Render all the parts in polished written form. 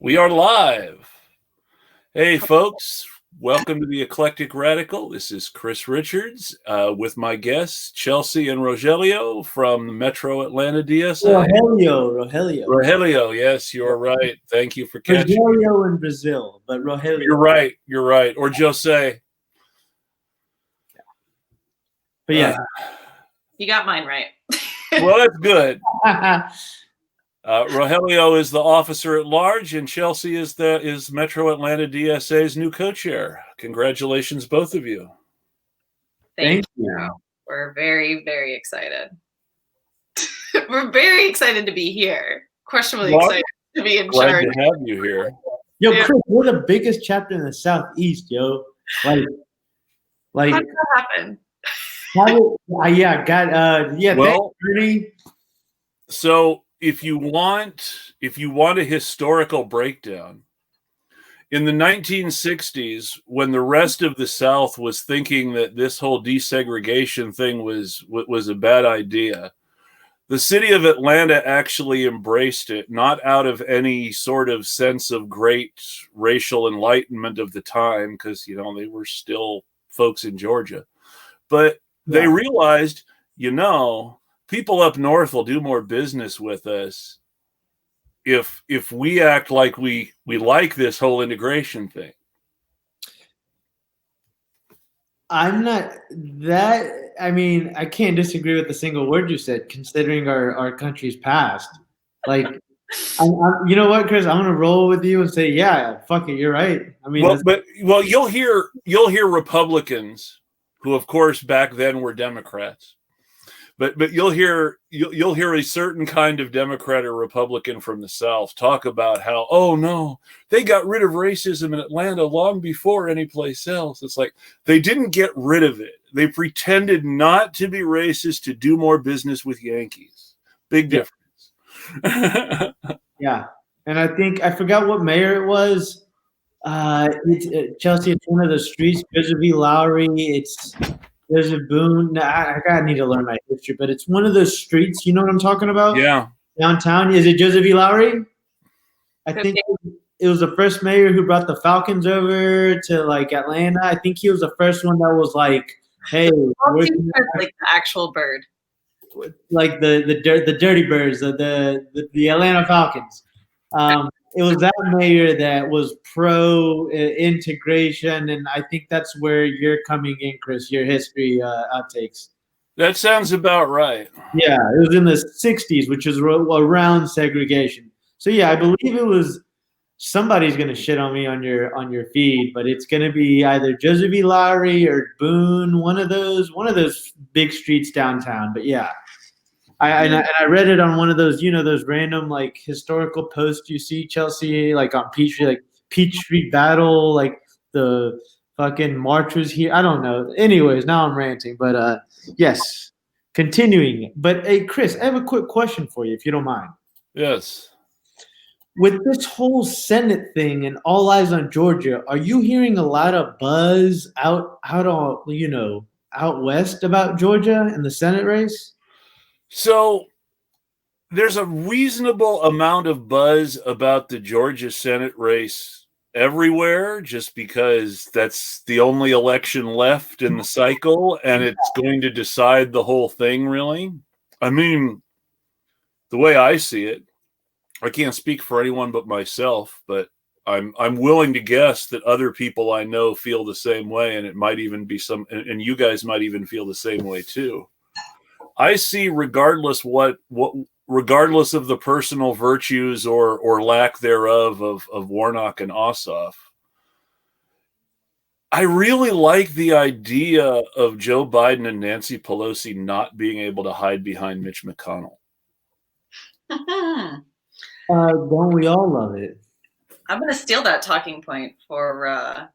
We are live. Hey, folks. Welcome to the Eclectic Radical. This is Chris Richards with my guests, Chelsea and Rogelio from Metro Atlanta DSA. Rogelio, yes, you're right. Thank you for catching me. Rogelio in Brazil, but Rogelio. You're right. Or Jose. But yeah. You got mine right. Well, that's good. Rogelio is the officer at large, and Chelsea is Metro Atlanta DSA's new co-chair. Congratulations, both of you. Thank you. We're very, very excited. We're very excited to be here. Questionably excited to be in charge. Glad to have you here. Yo, Chris, we're the biggest chapter in the Southeast, yo. Like how did that happen? Well, so if you want a historical breakdown, in the 1960s, when the rest of the South was thinking that this whole desegregation thing was a bad idea, the city of Atlanta actually embraced it, not out of any sort of sense of great racial enlightenment of the time, because they were still folks in Georgia, but they realized, people up north will do more business with us if we act like we like this whole integration thing. I can't disagree with a single word you said, considering our country's past. Like, you know what, Chris? I'm gonna roll with you and say, yeah, fuck it, you're right. I mean, you'll hear Republicans, who of course back then were Democrats. But you'll hear a certain kind of Democrat or Republican from the South talk about how, oh no, they got rid of racism in Atlanta long before any place else. It's like they didn't get rid of it. They pretended not to be racist to do more business with Yankees. Big difference. Yeah. And I think I forgot what mayor it was. It's Chelsea, it's one of the streets, Bishop V. Lowry, there's a Boone. I need to learn my history, but it's one of those streets. You know what I'm talking about? Yeah. Downtown. Is it Joseph E. Lowry? I think it was the first mayor who brought the Falcons over to Atlanta. I think he was the first one that was like, "Hey, like the actual bird, like the dirty birds, the Atlanta Falcons." It was that mayor that was pro integration, and I think that's where you're coming in, Chris. Your history outtakes. That sounds about right. Yeah, it was in the '60s, which is around segregation. So yeah, I believe it was. Somebody's gonna shit on me on your feed, but it's gonna be either Joseph E. Lowry or Boone, one of those big streets downtown. But yeah. I read it on one of those, those random historical posts you see, Chelsea, on Peach Street Battle, the fucking march was here. I don't know. Anyways, now I'm ranting, but yes, continuing. But hey, Chris, I have a quick question for you, if you don't mind. Yes. With this whole Senate thing and all eyes on Georgia, are you hearing a lot of buzz out west about Georgia and the Senate race? So there's a reasonable amount of buzz about the Georgia Senate race everywhere, just because that's the only election left in the cycle, and it's going to decide the whole thing, really. I mean, the way I see it, I can't speak for anyone but myself, but I'm willing to guess that other people I know feel the same way, and it might even be and you guys might even feel the same way too. I see, regardless of the personal virtues or lack thereof of Warnock and Ossoff, I really like the idea of Joe Biden and Nancy Pelosi not being able to hide behind Mitch McConnell. Don't we all love it? I'm going to steal that talking point for.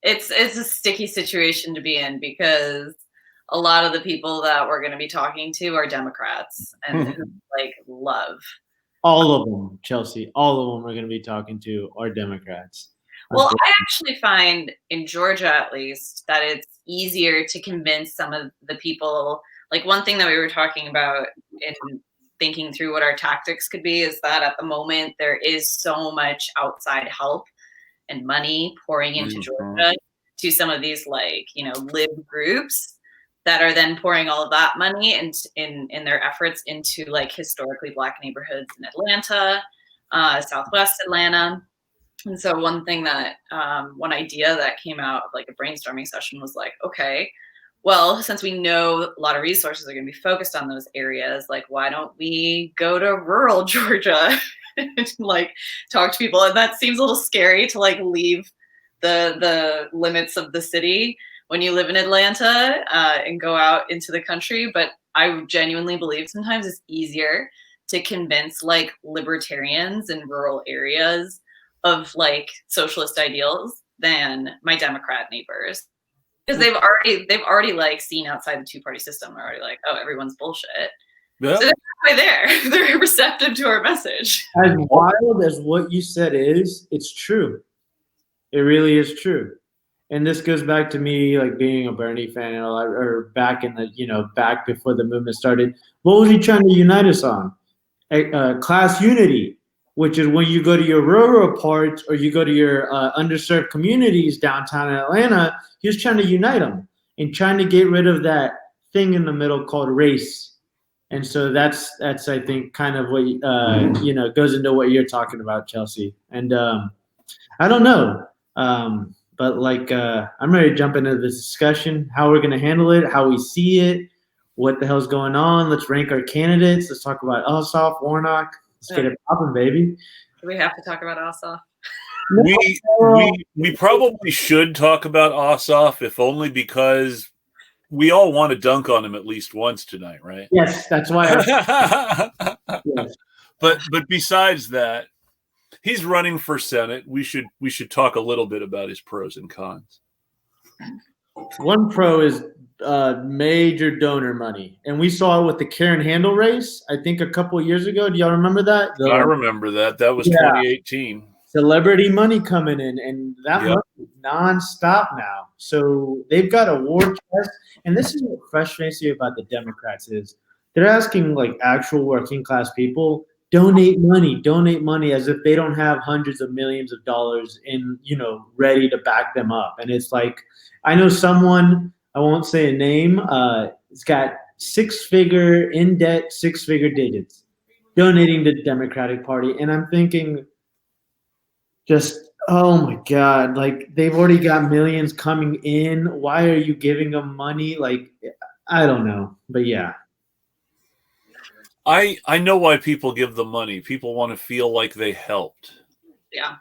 It's a sticky situation to be in, because a lot of the people that we're going to be talking to are Democrats and who love. All of them, Chelsea. All of them we're going to be talking to are Democrats. Well, I actually find in Georgia, at least, that it's easier to convince some of the people. Like, one thing that we were talking about in thinking through what our tactics could be, is that at the moment there is so much outside help and money pouring into Georgia to some of these lib groups that are then pouring all of that money in their efforts into like historically Black neighborhoods in Atlanta, Southwest Atlanta. And so one thing that one idea that came out of like a brainstorming session was like, okay, well, since we know a lot of resources are going to be focused on those areas, like why don't we go to rural Georgia and like talk to people? And that seems a little scary to like leave the limits of the city when you live in Atlanta and go out into the country. But I genuinely believe sometimes it's easier to convince like libertarians in rural areas of like socialist ideals than my Democrat neighbors, because they've already like seen outside the two-party system. They're already like, oh, everyone's bullshit. Yeah. So they're there. They're receptive to our message. As wild as what you said is, it's true. It really is true. And this goes back to me like being a Bernie fan and all that, or back in the, back before the movement started. What was he trying to unite us on? Class unity, which is when you go to your rural parts or you go to your underserved communities downtown in Atlanta, he was trying to unite them and trying to get rid of that thing in the middle called race. And so that's I think kind of what goes into what you're talking about, Chelsea. And I don't know, but like I'm ready to jump into this discussion, how we're going to handle it, how we see it, what the hell's going on. Let's rank our candidates. Let's talk about Ossoff, Warnock. Let's get it popping, baby. Do we have to talk about Ossoff? We probably should talk about Ossoff, if only because we all want to dunk on him at least once tonight, right? Yes, that's why. Yes. But besides that, he's running for Senate. We should talk a little bit about his pros and cons. One pro is major donor money, and we saw it with the Karen Handel race. I think a couple of years ago. Do y'all remember that? I remember that. That was 2018. Celebrity money coming in, and that money is nonstop now. So they've got a war chest, and this is what frustrates me about the Democrats is they're asking like actual working class people donate money as if they don't have hundreds of millions of dollars in ready to back them up. And it's like, I know someone, I won't say a name, it's got six-figure digits donating to the Democratic Party. And I'm thinking just, oh my God, like they've already got millions coming in. Why are you giving them money? Like, I don't know, but yeah. I know why people give them money. People want to feel like they helped. Yeah.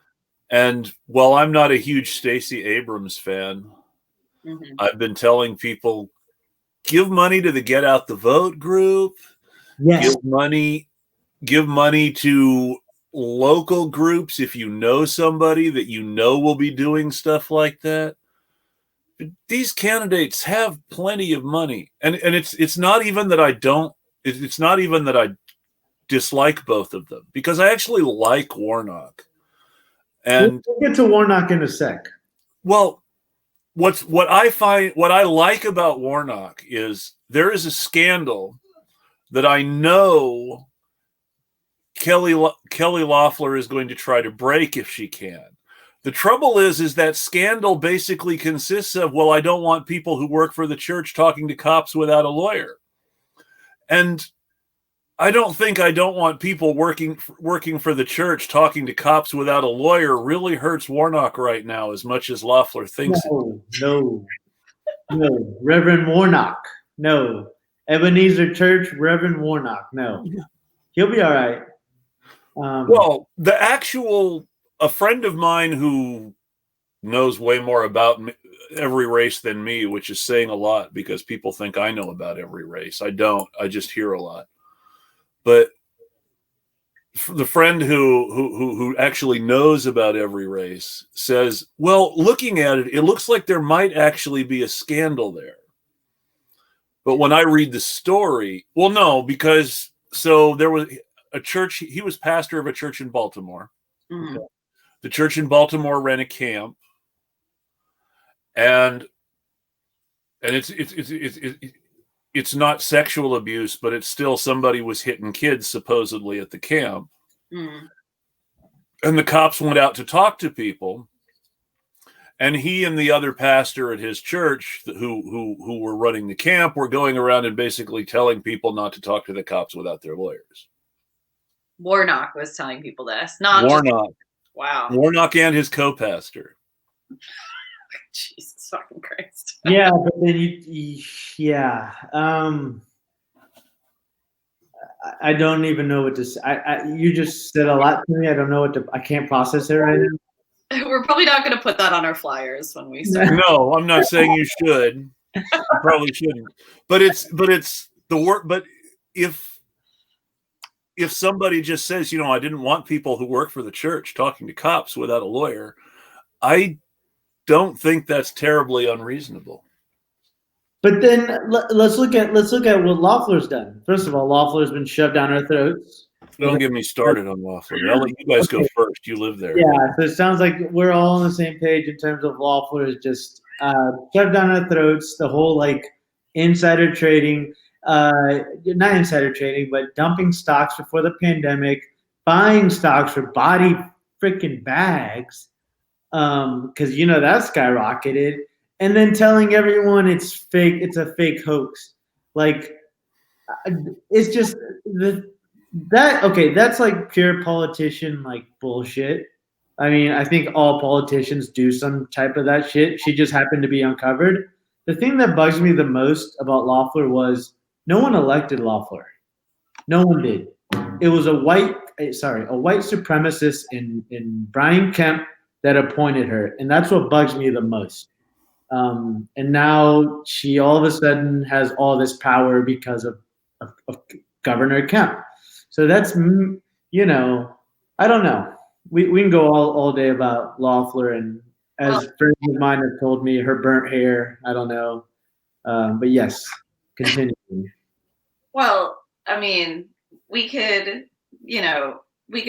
And while I'm not a huge Stacey Abrams fan, I've been telling people, give money to the Get Out the Vote group. Yes. Give money to local groups if you know somebody that will be doing stuff like that. But these candidates have plenty of money. And it's not even that I don't. It's not even that I dislike both of them, because I actually like Warnock. And we'll get to Warnock in a sec. Well, what I like about Warnock is there is a scandal that I know Kelly Loeffler is going to try to break if she can. The trouble is that scandal basically consists of, well, I don't want people who work for the church talking to cops without a lawyer. And I don't want people working for the church talking to cops without a lawyer really hurts Warnock right now as much as Loeffler thinks it. No. Reverend Warnock. No. Ebenezer Church, Reverend Warnock. No. He'll be all right. Well, a friend of mine who knows way more about every race than me, which is saying a lot because people think I know about every race. I don't. I just hear a lot. But the friend who actually knows about every race says, well, looking at it, it looks like there might actually be a scandal there. But when I read the story, well, no, because so there was a church. He was pastor of a church in Baltimore. Mm-hmm. The church in Baltimore ran a camp. And it's it's not sexual abuse, but it's still somebody was hitting kids supposedly at the camp. Mm. And the cops went out to talk to people. And he and the other pastor at his church who were running the camp were going around and basically telling people not to talk to the cops without their lawyers. Warnock was telling people this. Not Warnock. Just, wow. Warnock and his co-pastor. Jesus fucking Christ. Yeah, but then I don't even know what to say. You just said a lot to me. I don't know I can't process it right now. We're probably not going to put that on our flyers when we start. No, I'm not saying you should. You probably shouldn't. But it's the work. But if somebody just says, I didn't want people who work for the church talking to cops without a lawyer, I don't think that's terribly unreasonable. But then let's look at what Loeffler's done. First of all, Loeffler's been shoved down our throats. Don't get me started on Loeffler. I'll let you guys go first. You live there. Yeah, so it sounds like we're all on the same page in terms of Loeffler is just shoved down our throats. The whole insider trading, not insider trading, but dumping stocks before the pandemic, buying stocks for body freaking bags, because that skyrocketed, and then telling everyone it's fake. It's a fake hoax. It's just that's pure politician bullshit. I mean, I think all politicians do some type of that shit. She just happened to be uncovered. The thing that bugs me the most about Loeffler was no one elected Loeffler. No one did. It was a white supremacist in Brian Kemp that appointed her, and that's what bugs me the most. And now she all of a sudden has all this power because of Governor Kemp. So that's, I don't know. We can go all day about Loeffler, and as friends of mine have told me, her burnt hair, I don't know. But yes, continue. Well, I mean, we could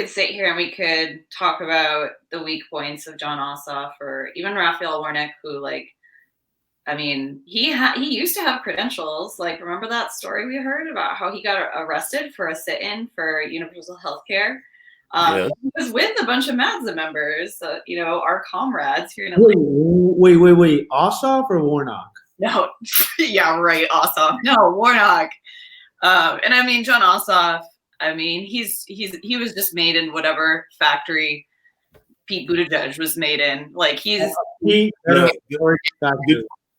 sit here and we could talk about the weak points of John Ossoff or even Raphael Warnock, who he used to have credentials. Remember that story we heard about how he got arrested for a sit-in for universal health care? Yeah. He was with a bunch of MADSA members, our comrades here in Atlanta. Wait. Ossoff or Warnock? No. Yeah, right. Ossoff. No, Warnock. And I mean, John Ossoff, he was just made in whatever factory Pete Buttigieg was made in.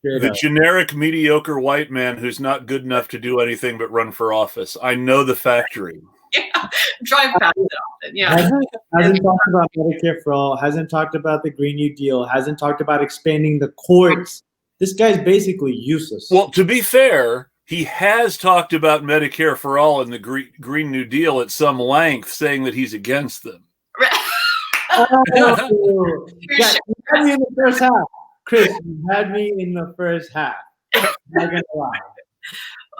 The generic mediocre white man who's not good enough to do anything but run for office. I know the factory. Yeah, drive past it often. Yeah, hasn't talked about Medicare for all. Hasn't talked about the Green New Deal. Hasn't talked about expanding the courts. This guy's basically useless. Well, to be fair, he has talked about Medicare for all and the Green New Deal at some length, saying that he's against them. You had me in the first half. Chris, you had me in the first half. I'm not gonna lie.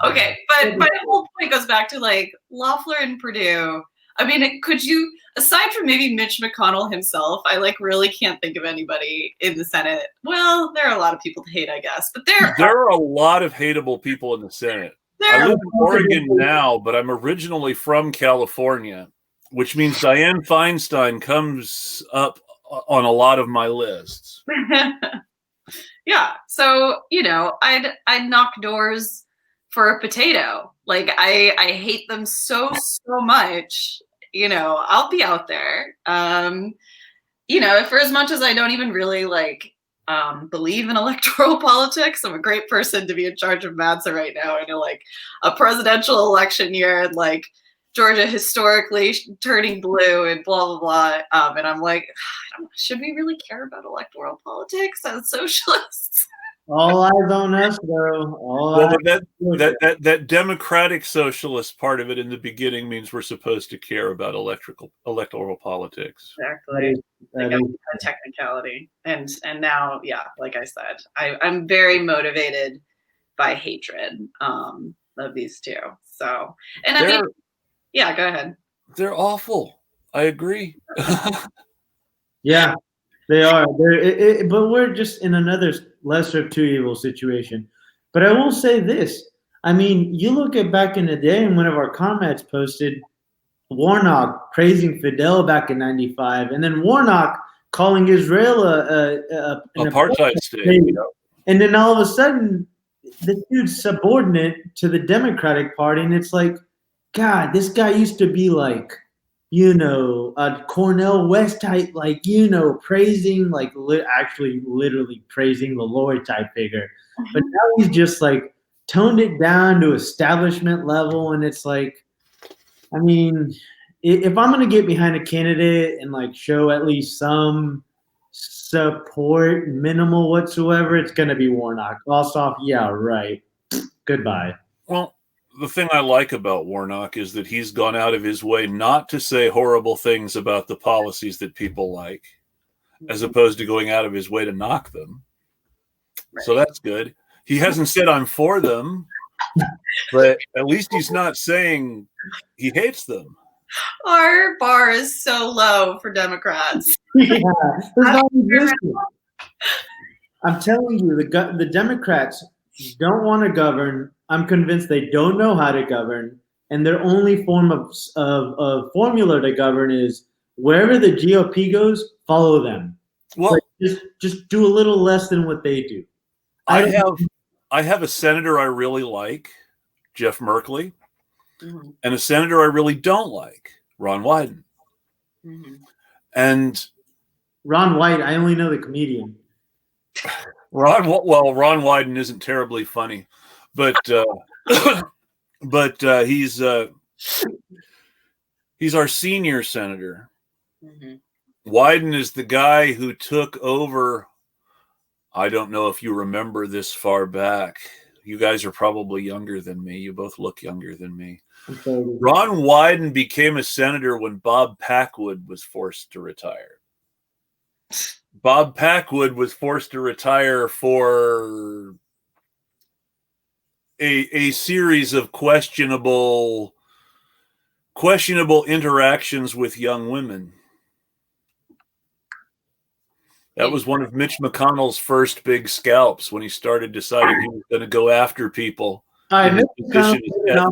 Okay, but my whole point goes back to Loeffler and Purdue. I mean, could you, aside from maybe Mitch McConnell himself, I really can't think of anybody in the Senate. Well, there are a lot of people to hate, I guess, but there are a lot of hateable people in the Senate. I live in Oregon now, but I'm originally from California, which means Dianne Feinstein comes up on a lot of my lists. Yeah, so I'd knock doors for a potato. I hate them so much. I'll be out there. For as much as I don't even really believe in electoral politics, I'm a great person to be in charge of MADSA right now in a presidential election year and Georgia historically turning blue and blah blah blah. And I'm should we really care about electoral politics as socialists? All eyes on us, though. That democratic socialist part of it in the beginning means we're supposed to care about electoral politics. Exactly. A technicality. And now, yeah, like I said, I'm very motivated by hatred of these two. So, and yeah, go ahead. They're awful. I agree. Yeah, they are. But we're just in another lesser of two evil situation. But I will say this. I mean, you look at back in the day, and one of our comrades posted Warnock praising Fidel back in '95, and then Warnock calling Israel an apartheid state. And then all of a sudden, the dude's subordinate to the Democratic Party, and it's like, God, this guy used to be like, a Cornel West type, like, praising, like, actually literally praising the Lord type figure. But now he's just like toned it down to establishment level, and it's like, I mean, if I'm going to get behind a candidate and like show at least some support, minimal whatsoever, it's going to be Warnock. Ossoff, yeah, right. Goodbye. Well, the thing I like about Warnock is that he's gone out of his way not to say horrible things about the policies that people like, as opposed to going out of his way to knock them. Right. So that's good. He hasn't said I'm for them, but at least he's not saying he hates them. Our bar is so low for Democrats. Yeah, I'm telling you, the Democrats don't want to govern. I'm convinced they don't know how to govern, and their only form of formula to govern is wherever the GOP goes, follow them. Well, like just do a little less than what they do. I have a senator I really like, Jeff Merkley, and a senator I really don't like, Ron Wyden. And Ron White, I only know the comedian. Ron Wyden isn't terribly funny, but he's our senior senator. Wyden is the guy who took over. I don't know if you remember this far back. You guys are probably younger than me. You both look younger than me. Ron Wyden became a senator when Bob Packwood was forced to retire. Bob Packwood was forced to retire for a series of questionable interactions with young women. That was one of Mitch McConnell's first big scalps when he started deciding he was going to go after people. All right, Mitch McConnell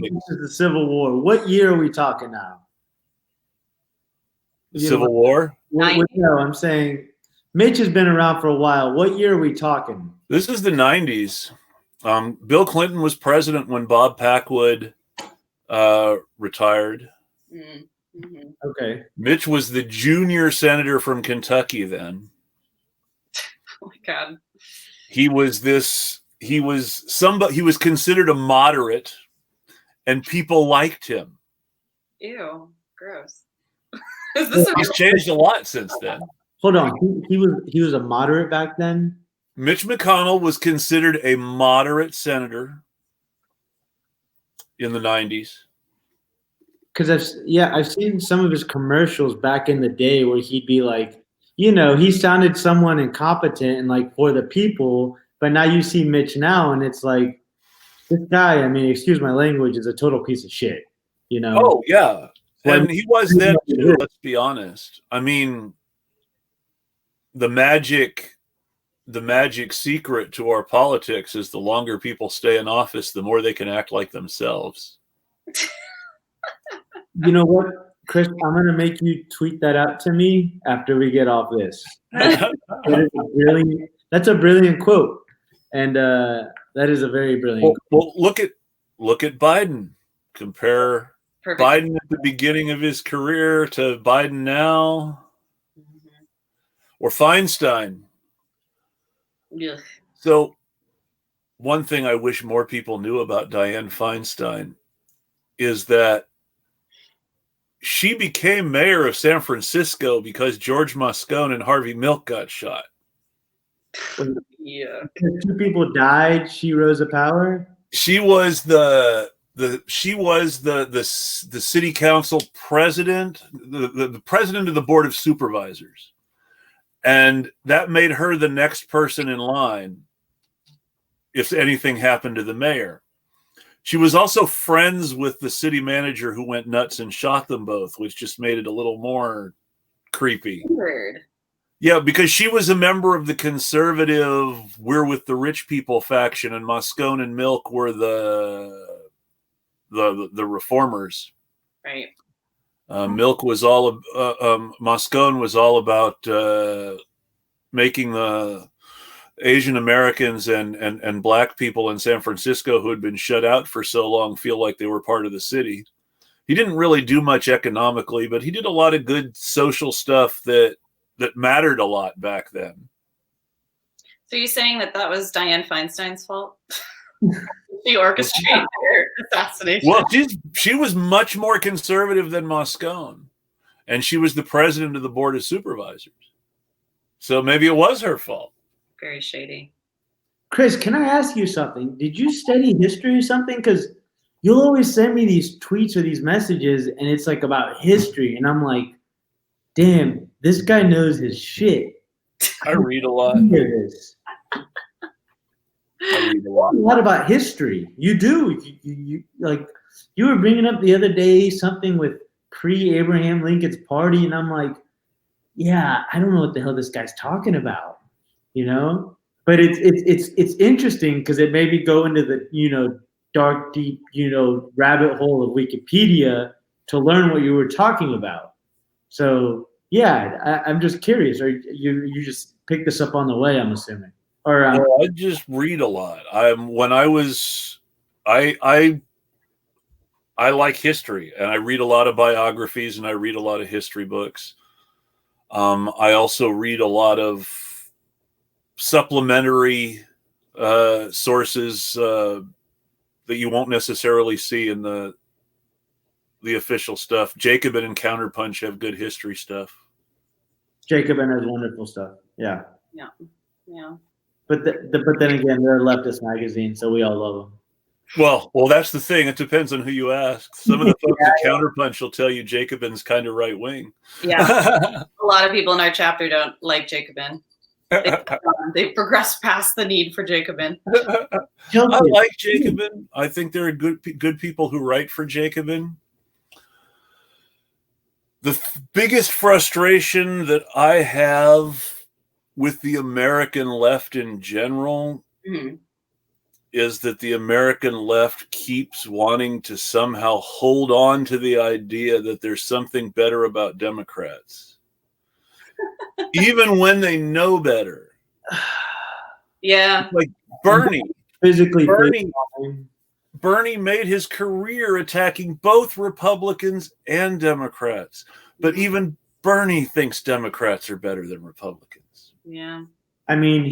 is the Civil War. What year are we talking now? The Civil War? No, I'm saying Mitch has been around for a while. What year are we talking? This is the 90s. Bill Clinton was president when Bob Packwood retired. Okay. Mitch was the junior senator from Kentucky then. Oh my God. He was considered a moderate, and people liked him. Ew, gross. He's changed a lot since then. Hold on. He was a moderate back then? Mitch McConnell was considered a moderate senator in the 90s. Because I've seen some of his commercials back in the day where he'd be like, he sounded somewhat incompetent and like for the people, but now you see Mitch now and it's like, this guy, I mean, excuse my language, is a total piece of shit, Oh, yeah. And he was then too, let's be honest. I mean, the magic secret to our politics is the longer people stay in office, the more they can act like themselves. You know what, Chris? I'm going to make you tweet that out to me after we get off this. That's a brilliant quote. And that is a very brilliant quote. Well, look at Biden. Compare Biden at the beginning of his career to Biden now. Or Feinstein. Yeah. So one thing I wish more people knew about Dianne Feinstein is that she became mayor of San Francisco because George Moscone and Harvey Milk got shot. Yeah. Two people died. She rose to power. She was the city council president, the president of the board of supervisors. And that made her the next person in line if anything happened to the mayor. She was also friends with the city manager who went nuts and shot them both, which just made it a little more creepy. Weird. Yeah, because she was a member of the conservative, we're with the rich people faction, and Moscone and Milk were the the reformers. Right. Milk was all Moscone was all about making the Asian Americans and black people in San Francisco who had been shut out for so long feel like they were part of the city. He didn't really do much economically, but he did a lot of good social stuff that mattered a lot back then. So you're saying that was Dianne Feinstein's fault? She orchestrated their assassination. Well, she was much more conservative than Moscone, and she was the president of the board of supervisors. So maybe it was her fault. Very shady. Chris, can I ask you something? Did you study history or something? Because you'll always send me these tweets or these messages, and it's like about history, and I'm like, damn, this guy knows his shit. I read a lot. I read a lot about history. You do. You like, you were bringing up the other day something with pre-Abraham Lincoln's party, and I'm like, yeah, I don't know what the hell this guy's talking about, you know? But it's interesting because it made me go into the dark, deep, rabbit hole of Wikipedia to learn what you were talking about. So yeah, I'm just curious. Or you just picked this up on the way, I'm assuming. Or well, I just read a lot. I like history, and I read a lot of biographies, and I read a lot of history books. I also read a lot of supplementary sources that you won't necessarily see in the official stuff. Jacobin and Counterpunch have good history stuff. Jacobin has wonderful stuff. Yeah. Yeah. But then again, they're a leftist magazine, so we all love them. Well, that's the thing. It depends on who you ask. Some of the folks at Counterpunch will tell you Jacobin's kind of right wing. Yeah, a lot of people in our chapter don't like Jacobin. They've progressed past the need for Jacobin. I like Jacobin. I think there are good people who write for Jacobin. The biggest frustration that I have with the American left in general is that the American left keeps wanting to somehow hold on to the idea that there's something better about Democrats, even when they know better. Yeah. Like Bernie. Bernie made his career attacking both Republicans and Democrats, but even Bernie thinks Democrats are better than Republicans. Yeah. I mean,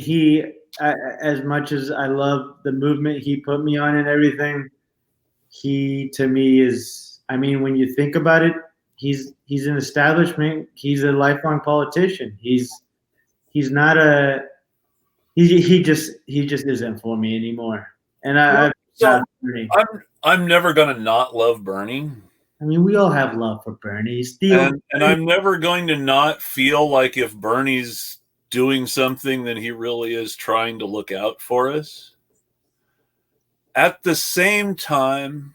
as much as I love the movement he put me on and everything, he to me is, I mean, when you think about it, he's an establishment. He's a lifelong politician. He just isn't for me anymore. And I'm never going to not love Bernie. I mean, we all have love for Bernie. And I'm never going to not feel like if Bernie's doing something, then he really is trying to look out for us. At the same time,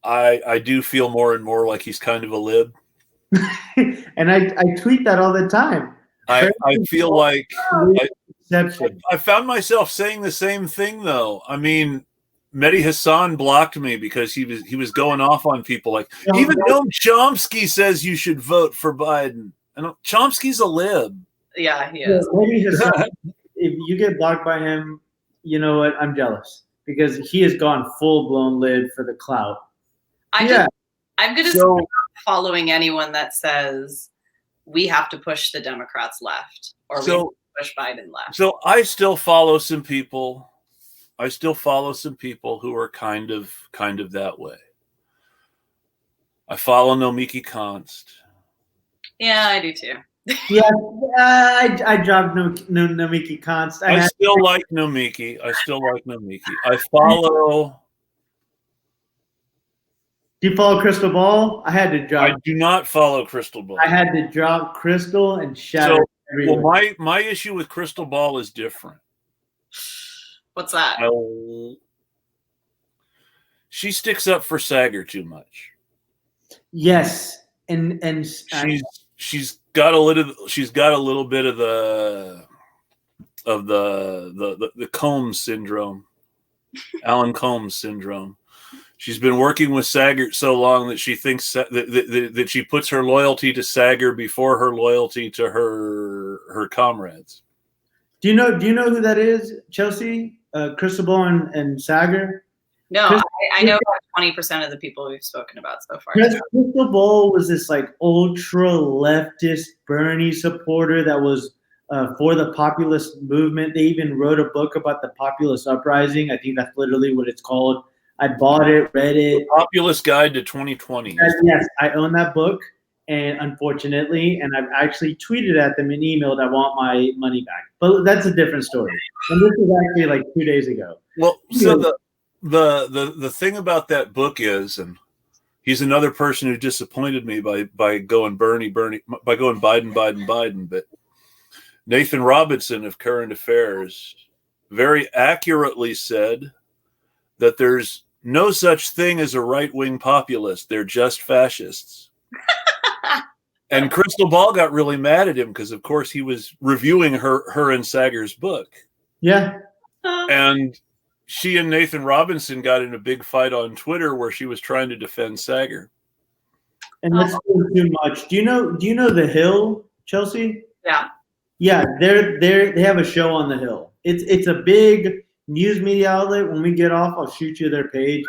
I do feel more and more like he's kind of a lib. And I tweet that all the time. I feel like I found myself saying the same thing, though. I mean, Mehdi Hassan blocked me because he was going off on people like, even Noam Chomsky says you should vote for Biden. And Chomsky's a lib. Yeah, he is. If you get blocked by him, you know what? I'm jealous because he has gone full blown lib for the clout. I'm going to stop following anyone that says we have to push the Democrats left or we have to push Biden left. So I still follow some people. Who are kind of that way. I follow Nomiki Konst. Yeah, I do too. Yeah, I dropped Nomiki Konst. I still like Nomiki. I follow. Do you follow Crystal Ball? I had to drop. I do not follow Crystal Ball. I had to drop Crystal and shatter. Well, my issue with Crystal Ball is different. What's that? She sticks up for Sager too much. Yes, and she's got a little bit of the Combs syndrome. Alan Combs syndrome. She's been working with Sager so long that she thinks that she puts her loyalty to Sager before her loyalty to her comrades. Do you know who that is, Chelsea? Cristobal and Sager? No, I know about 20% of the people we've spoken about so far. Cristobal was this like ultra leftist Bernie supporter that was for the populist movement. They even wrote a book about the populist uprising. I think that's literally what it's called. I bought it, read it. The Populist Guide to 2020. Yes, I own that book, and unfortunately, and I've actually tweeted at them and emailed, I want my money back. But that's a different story. And this was actually like 2 days ago. Well, so the thing about that book is, and he's another person who disappointed me by going Bernie, by going Biden. But Nathan Robinson of Current Affairs very accurately said that there's no such thing as a right-wing populist. They're just fascists. And Crystal Ball got really mad at him because, of course, he was reviewing her and Sager's book. Yeah. And she and Nathan Robinson got in a big fight on Twitter where she was trying to defend Sager. And that's too much. Do you know The Hill, Chelsea? Yeah. Yeah, they have a show on The Hill. It's a big news media outlet. When we get off, I'll shoot you their page.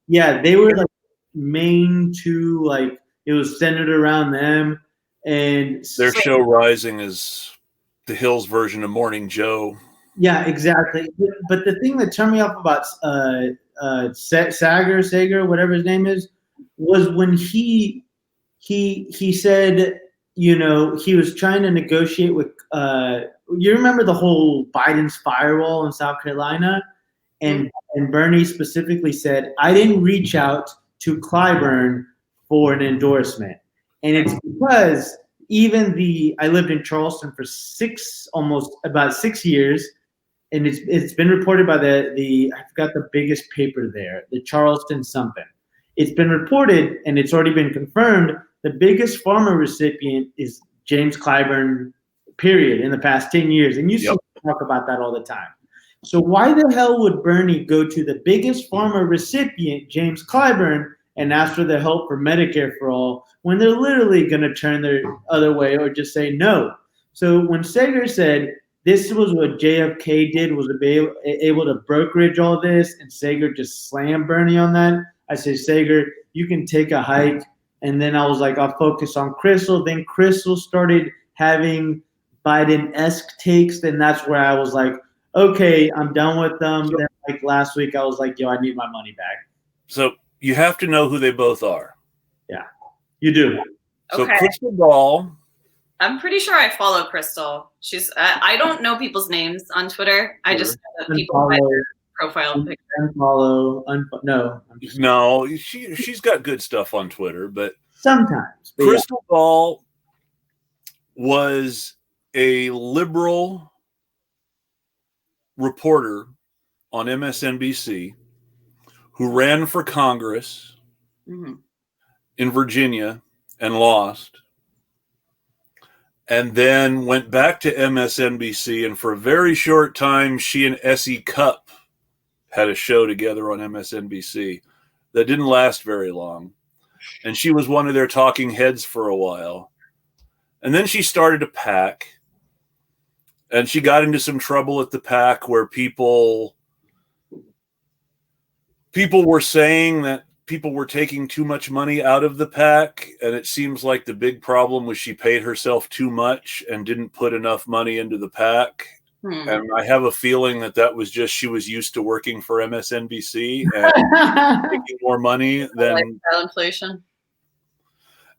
Yeah, they were like main two, like it was centered around them, and their show Rising is The Hill's version of Morning Joe. Yeah, exactly. But the thing that turned me off about Sager, whatever his name is, was when he said, you know, he was trying to negotiate with. You remember the whole Biden's firewall in South Carolina, and Bernie specifically said, "I didn't reach out to Clyburn for an endorsement," and it's because I lived in Charleston for about 6 years. And it's been reported by the I forgot the biggest paper there, the Charleston something. It's been reported and it's already been confirmed. The biggest farmer recipient is James Clyburn, period, in the past 10 years. And you see talk about that all the time. So why the hell would Bernie go to the biggest farmer recipient, James Clyburn, and ask for the help for Medicare for all when they're literally going to turn their other way or just say no? So when Sager said, this was what JFK did, was able to brokerage all this, and Sager just slammed Bernie on that. I said, Sager, you can take a hike. And then I was like, I'll focus on Crystal. Then Crystal started having Biden-esque takes, and that's where I was like, okay, I'm done with them. Then like last week, I was like, yo, I need my money back. So you have to know who they both are. Yeah, you do. So okay. Crystal Ball. I'm pretty sure I follow Crystal. She's I don't know people's names on Twitter. I just know that people by their profile picture. No, she's got good stuff on Twitter, but sometimes. But Crystal Ball was a liberal reporter on MSNBC who ran for Congress in Virginia and lost. And then went back to MSNBC, and for a very short time, she and Essie Cupp had a show together on MSNBC that didn't last very long. And she was one of their talking heads for a while. And then she started a PAC, and she got into some trouble at the PAC where people were saying that people were taking too much money out of the PAC, and it seems like the big problem was she paid herself too much and didn't put enough money into the PAC. And I have a feeling that was just she was used to working for MSNBC and making more money than inflation.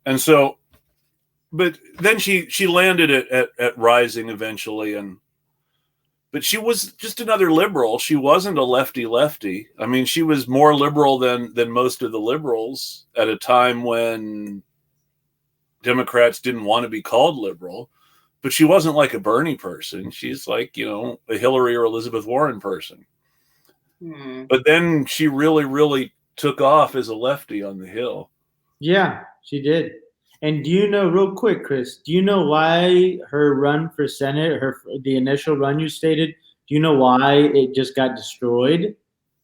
And so, but then she landed at Rising eventually, but she was just another liberal. She wasn't a lefty. I mean, she was more liberal than most of the liberals at a time when Democrats didn't want to be called liberal. But she wasn't like a Bernie person. She's like, you know, a Hillary or Elizabeth Warren person. But then she really, really took off as a lefty on the Hill. Yeah, she did. And do you know, real quick, Chris, do you know why her run for Senate, the initial run you stated, Do you know why it just got destroyed?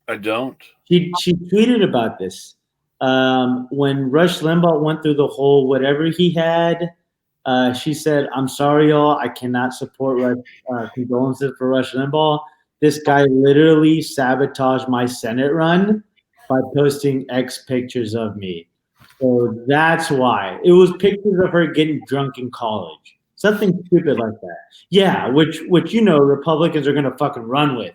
I don't. She tweeted about this. When Rush Limbaugh went through the whole whatever he had, she said, "I'm sorry, y'all. I cannot support condolences for Rush Limbaugh. This guy literally sabotaged my Senate run by posting X pictures of me." So that's why. It was pictures of her getting drunk in college. Something stupid like that. Yeah, which Republicans are gonna fucking run with.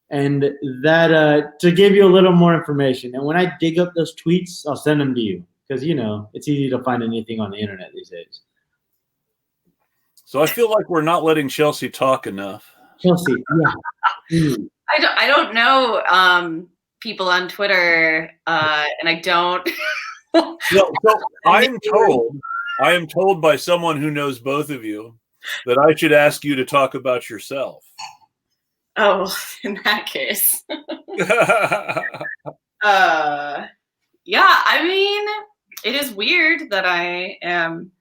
And that to give you a little more information. And when I dig up those tweets, I'll send them to you because it's easy to find anything on the internet these days. So I feel like we're not letting Chelsea talk enough. Chelsea, yeah. I don't know people on Twitter, and I don't. So I am told by someone who knows both of you that I should ask you to talk about yourself. Oh, in that case. Yeah, I mean, it is weird that I am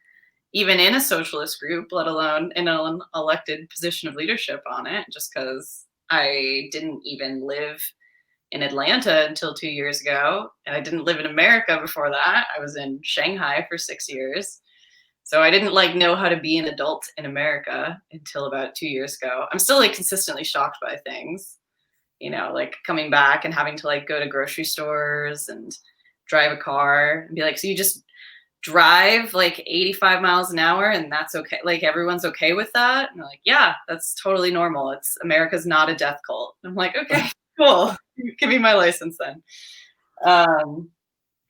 even in a socialist group, let alone in an elected position of leadership on it, just because I didn't even live in Atlanta until 2 years ago. And I didn't live in America before that. I was in Shanghai for 6 years. So I didn't know how to be an adult in America until about 2 years ago. I'm still consistently shocked by things, coming back and having to go to grocery stores and drive a car and be like, so you just drive 85 miles an hour and that's okay? Everyone's okay with that? And they're like, yeah, that's totally normal. America's not a death cult. I'm like, okay, cool. Give me my license then.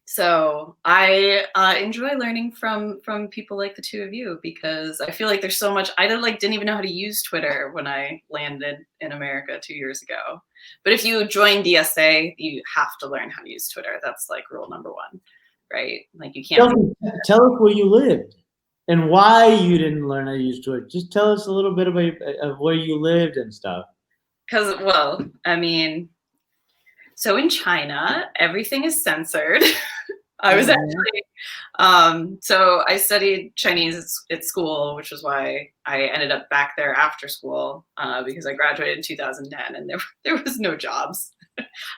So I enjoy learning from people like the two of you because I feel like there's so much. I didn't even know how to use Twitter when I landed in America 2 years ago. But if you join DSA, you have to learn how to use Twitter. That's rule number one, right? You can't. Tell us where you lived and why you didn't learn how to use Twitter. Just tell us a little bit of where you lived and stuff. Because, well, I mean, so in China, everything is censored. I was actually, so I studied Chinese at school, which is why I ended up back there after school because I graduated in 2010 and there was no jobs.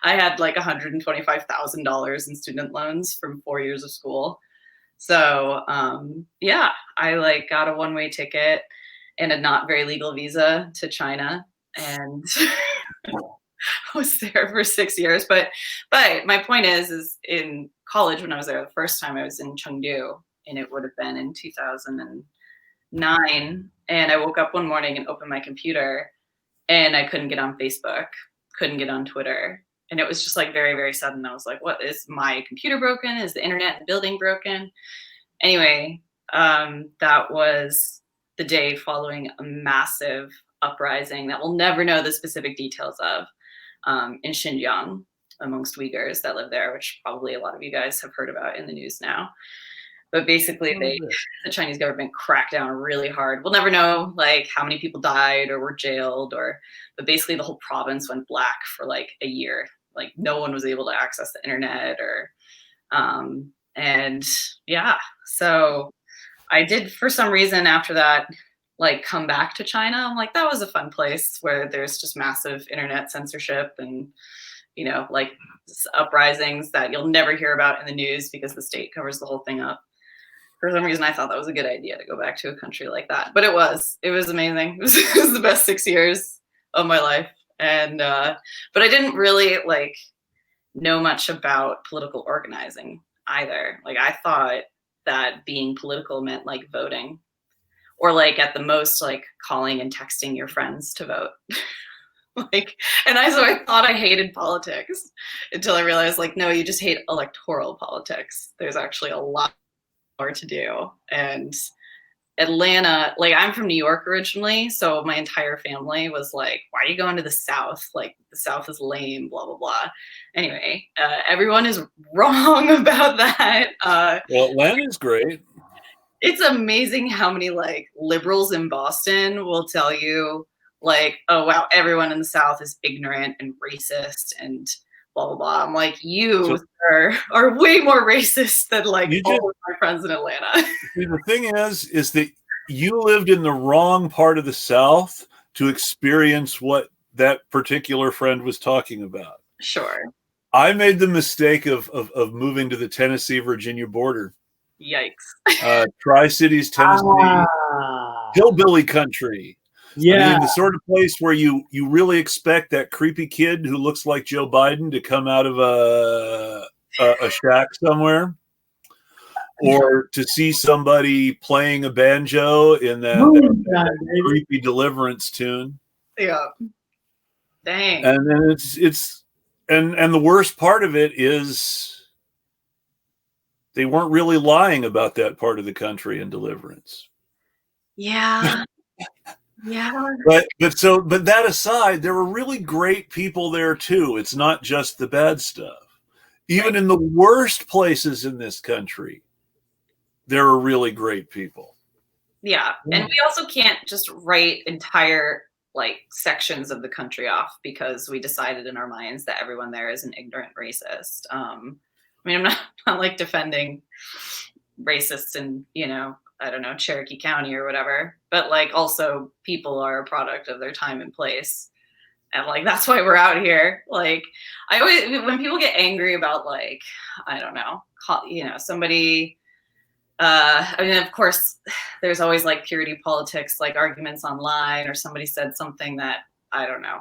I had $125,000 in student loans from 4 years of school. So yeah, I got a one-way ticket and a not very legal visa to China and I was there for 6 years. But my point is in college when I was there the first time, I was in Chengdu, and it would have been in 2009. And I woke up one morning and opened my computer, and I couldn't get on Facebook, couldn't get on Twitter, and it was just very, very sudden. I was like, "What is my computer broken? Is the internet in the building broken?" Anyway, that was the day following a massive uprising that we'll never know the specific details of. In Xinjiang amongst Uyghurs that live there, which probably a lot of you guys have heard about in the news now. But basically the Chinese government cracked down really hard. We'll never know how many people died or were jailed but basically the whole province went black for a year. No one was able to access the internet and yeah. So I did for some reason after that come back to China. I'm like, that was a fun place where there's just massive internet censorship and, uprisings that you'll never hear about in the news because the state covers the whole thing up. For some reason, I thought that was a good idea to go back to a country like that. But it was amazing. It was the best 6 years of my life. And, but I didn't really know much about political organizing either. I thought that being political meant voting. Or at the most, calling and texting your friends to vote. So I thought I hated politics until I realized, no, you just hate electoral politics. There's actually a lot more to do. And Atlanta, I'm from New York originally, so my entire family was like, why are you going to the South? The South is lame, blah, blah, blah. Anyway, everyone is wrong about that. Well, Atlanta's great. It's amazing how many liberals in Boston will tell you oh wow, everyone in the South is ignorant and racist and blah blah blah. I'm like, you are way more racist than all of my friends in Atlanta. See, the thing is that you lived in the wrong part of the South to experience what that particular friend was talking about. Sure. I made the mistake of moving to the Tennessee-Virginia border. Yikes. Tri-Cities, Tennessee, hillbilly country. Yeah. I mean, the sort of place where you really expect that creepy kid who looks like Joe Biden to come out of a shack somewhere, or to see somebody playing a banjo in that creepy Deliverance tune. Yeah. Dang. And then it's the worst part of it is they weren't really lying about that part of the country in Deliverance. Yeah. Yeah. But that aside, there were really great people there too. It's not just the bad stuff. Even in the worst places in this country, there are really great people. Yeah. And we also can't just write entire like sections of the country off because we decided in our minds that everyone there is an ignorant racist. I mean, I'm not like defending racists in, I don't know, Cherokee County or whatever, but like also people are a product of their time and place. And like, that's why we're out here. Like I always, when people get angry about like, I don't know, somebody, I mean, of course there's always like purity politics, like arguments online, or somebody said something that, I don't know,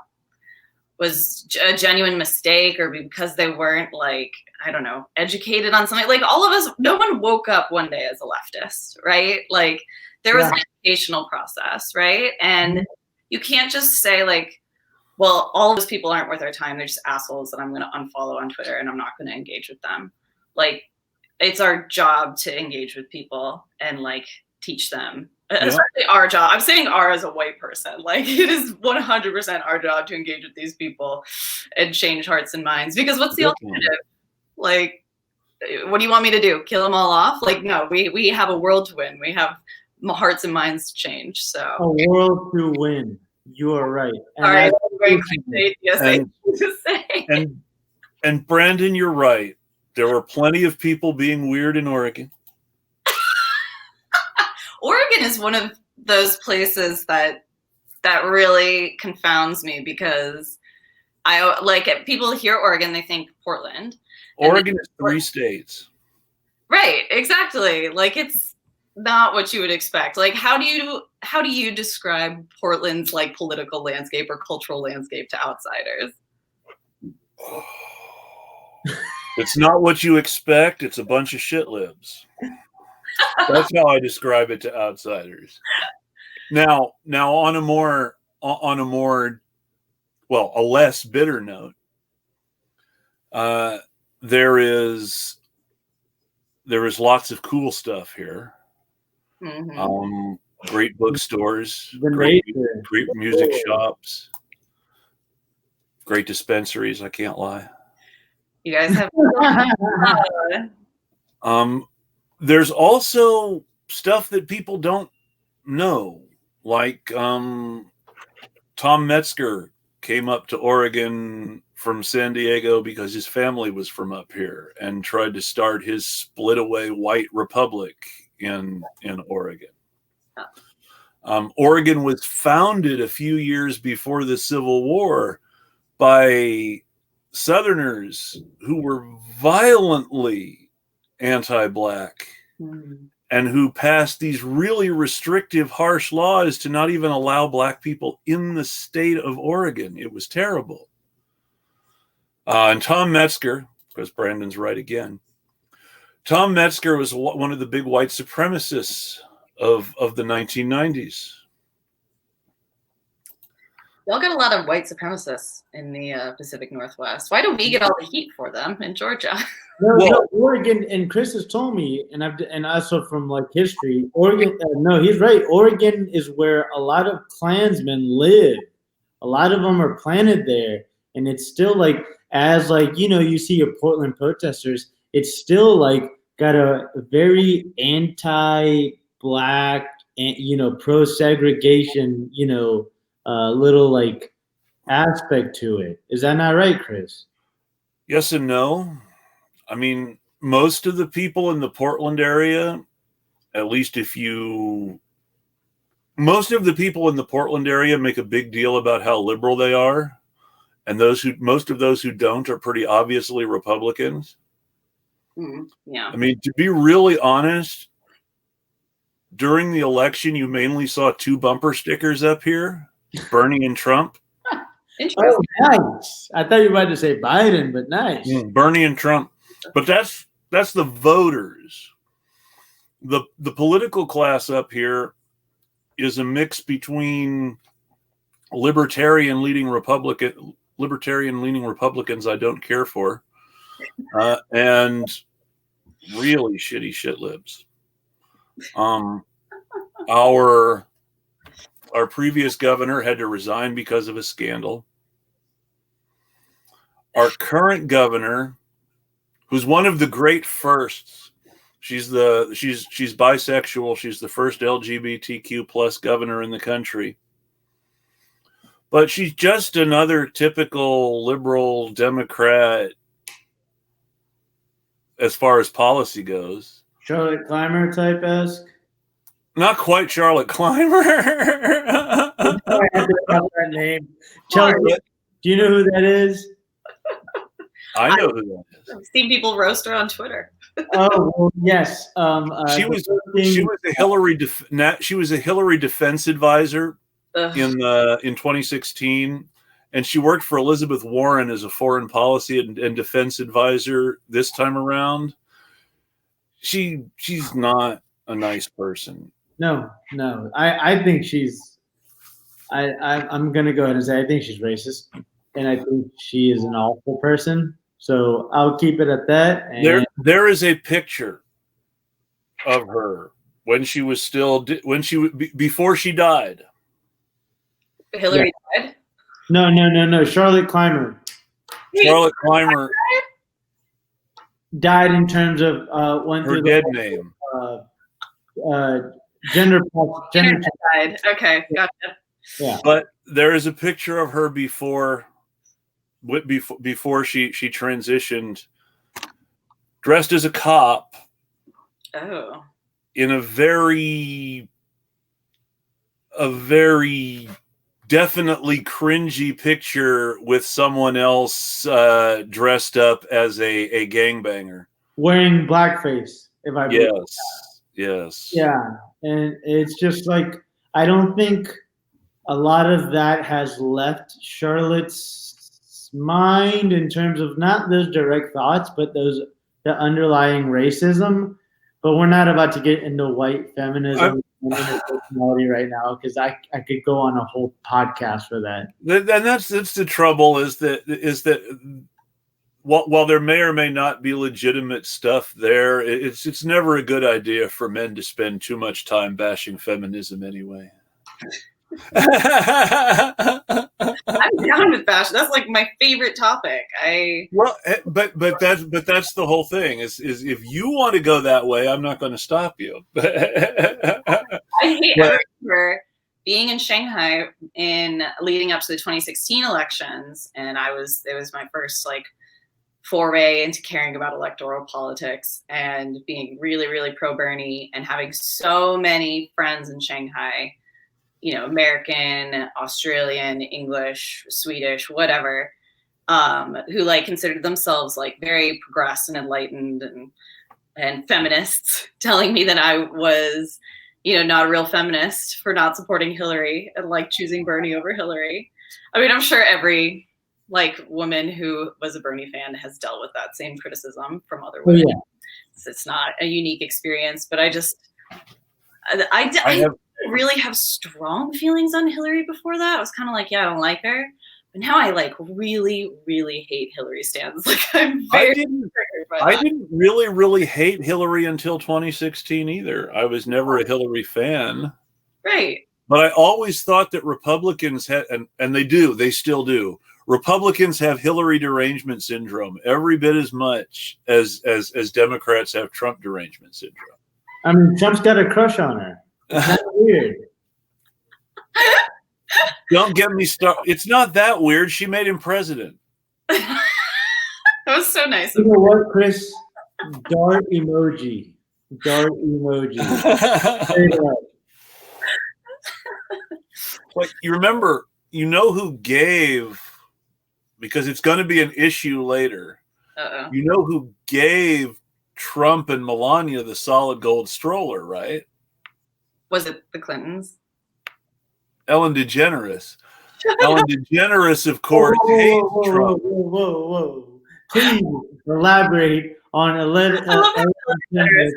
was a genuine mistake, or because they weren't like, I don't know, educated on something. Like all of us, no one woke up one day as a leftist, right? Like there was an educational process, right? And you can't just say like, well, all of those people aren't worth our time. They're just assholes that I'm going to unfollow on Twitter and I'm not going to engage with them. Like it's our job to engage with people and like teach them. Especially our job. I'm saying our as a white person. Like it is 100% our job to engage with these people and change hearts and minds. Because what's the alternative? Like, what do you want me to do? Kill them all off? Like, no, we have a world to win. We have hearts and minds to change. So a world to win. You are right. And all right, great DSA to say. And Brandon, you're right. There were plenty of people being weird in Oregon. Oregon is one of those places that really confounds me because I like people hear Oregon, they think Portland. Oregon is 3 states. Right, exactly. Like it's not what you would expect. Like how do you describe Portland's like political landscape or cultural landscape to outsiders? It's not what you expect. It's a bunch of shit libs. That's how I describe it to outsiders. Now on a less bitter note, there is lots of cool stuff here. Mm-hmm. Great bookstores, great music shops, great dispensaries. I can't lie. You guys have. There's also stuff that people don't know, like Tom Metzger came up to Oregon from San Diego because his family was from up here and tried to start his split away white republic in Oregon. Oregon was founded a few years before the Civil War by Southerners who were violently anti-black and who passed these really restrictive, harsh laws to not even allow black people in the state of Oregon. It was terrible. And Tom Metzger, because Brandon's right again, Tom Metzger was one of the big white supremacists of the 1990s. Y'all got a lot of white supremacists in the Pacific Northwest. Why don't we get all the heat for them in Georgia? No, Oregon, and Chris has told me, and also from like history, Oregon. No, he's right. Oregon is where a lot of Klansmen live. A lot of them are planted there, and it's still like you see your Portland protesters. It's still like got a very anti-black, pro-segregation, little like aspect to it. Is that not right, Chris? Yes and no. I mean, most of the people in the Portland area, at least if you most of the people in the Portland area make a big deal about how liberal they are, and most of those who don't are pretty obviously Republicans. Yeah. I mean, to be really honest, during the election, you mainly saw 2 bumper stickers up here, Bernie and Trump. Oh, nice. I thought you were about to say Biden, but nice. Bernie and Trump. But that's the voters. The political class up here is a mix between libertarian leaning Republicans I don't care for, and really shitty shit libs. Our previous governor had to resign because of a scandal. Our current governor, who's one of the great firsts, she's bisexual. She's the first LGBTQ plus governor in the country. But she's just another typical liberal Democrat as far as policy goes. Charlotte Clymer type-esque? Not quite Charlotte Clymer. I had to have that name. Chelsea, do you know who that is? I know who that is. I've seen people roast her on Twitter. Oh, well, yes. She was a Hillary defense advisor in 2016, and she worked for Elizabeth Warren as a foreign policy and defense advisor this time around. She's not a nice person. No. I think she's. I'm going to go ahead and say I think she's racist, and I think she is an awful person. So I'll keep it at that. And there is a picture of her when she was before she died. Hillary died? No. Charlotte Clymer. Charlotte Clymer died in terms of her dead name. Gender died. Okay, gotcha. Yeah. But there is a picture of her before she transitioned, dressed as a cop. Oh. In a very definitely cringy picture with someone else dressed up as a gangbanger. Wearing blackface, if I believe. Yes. Yeah. And it's just like, I don't think a lot of that has left Charlotte's mind in terms of not those direct thoughts, but the underlying racism. But we're not about to get into white feminism and intersectionality right now, because I could go on a whole podcast for that. And that's the trouble is that while there may or may not be legitimate stuff there, it's never a good idea for men to spend too much time bashing feminism anyway. I'm down with fashion. That's like my favorite topic. But that's the whole thing. Is if you want to go that way, I'm not going to stop you. I remember being in Shanghai leading up to the 2016 elections, and it was my first foray into caring about electoral politics and being really, really pro Bernie, and having so many friends in Shanghai. American, Australian, English, Swedish, whatever, who considered themselves very progressed and enlightened and feminists, telling me that I was, not a real feminist for not supporting Hillary and choosing Bernie over Hillary. I mean, I'm sure every woman who was a Bernie fan has dealt with that same criticism from other women. Yeah. It's not a unique experience, but I really have strong feelings on Hillary before that. I was kind of I don't like her. But now I really, really hate Hillary stands. I'm very triggered by that. I didn't really hate Hillary until 2016 either. I was never a Hillary fan. Right. But I always thought that Republicans had, and they still do. Republicans have Hillary derangement syndrome every bit as much as Democrats have Trump derangement syndrome. I mean, Trump's got a crush on her. That's weird. Don't get me started. It's not that weird. She made him president. That was so nice. You know what, Chris? Dart emoji. Like, you remember, who gave, because it's going to be an issue later. Uh-oh. You know who gave Trump and Melania the solid gold stroller, right? Was it the Clintons? Ellen DeGeneres. Ellen DeGeneres, of course, hates Trump. Whoa. Please elaborate on Ellen DeGeneres.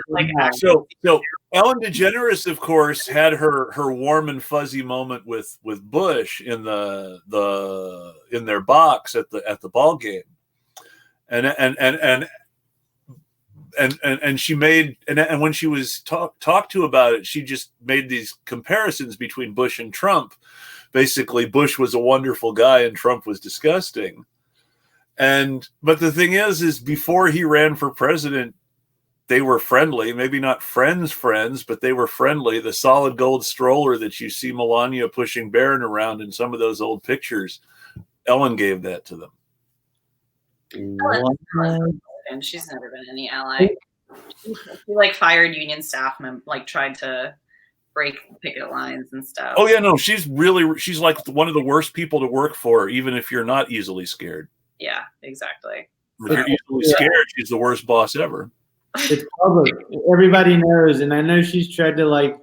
So Ellen DeGeneres, of course, had her warm and fuzzy moment with Bush in their box at the ball game, and she made and when she was talked to about it, she just made these comparisons between Bush and Trump. Basically, Bush was a wonderful guy and Trump was disgusting. But the thing is before he ran for president, they were friendly, maybe not friends, but they were friendly. The solid gold stroller that you see Melania pushing Barron around in some of those old pictures, Ellen gave that to them. And she's never been any ally. She fired union staff and tried to break picket lines and stuff. Oh yeah, no, she's like one of the worst people to work for, even if you're not easily scared. Yeah, exactly. If you're easily scared, she's the worst boss ever. It's public. Everybody knows, and I know she's tried to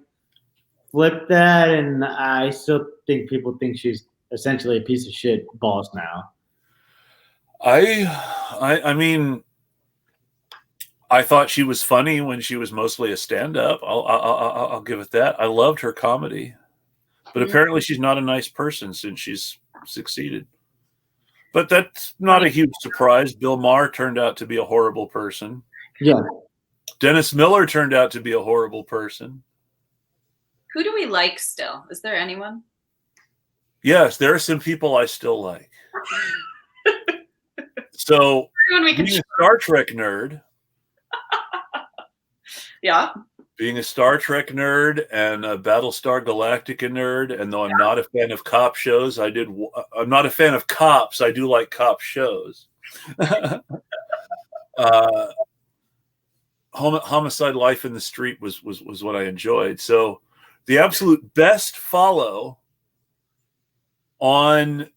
flip that, and I still think people think she's essentially a piece of shit boss now. I mean, I thought she was funny when she was mostly a stand-up. I'll give it that. I loved her comedy, but apparently she's not a nice person since she's succeeded. But that's not a huge surprise. Bill Maher turned out to be a horrible person. Yeah. Dennis Miller turned out to be a horrible person. Who do we like still? Is there anyone? Yes, there are some people I still like. So, being a Star Trek nerd. Yeah. Being a Star Trek nerd and a Battlestar Galactica nerd, and though I'm not a fan of cop shows, I'm not a fan of cops. I do like cop shows. Homicide: Life in the Street was what I enjoyed. So the absolute best follow on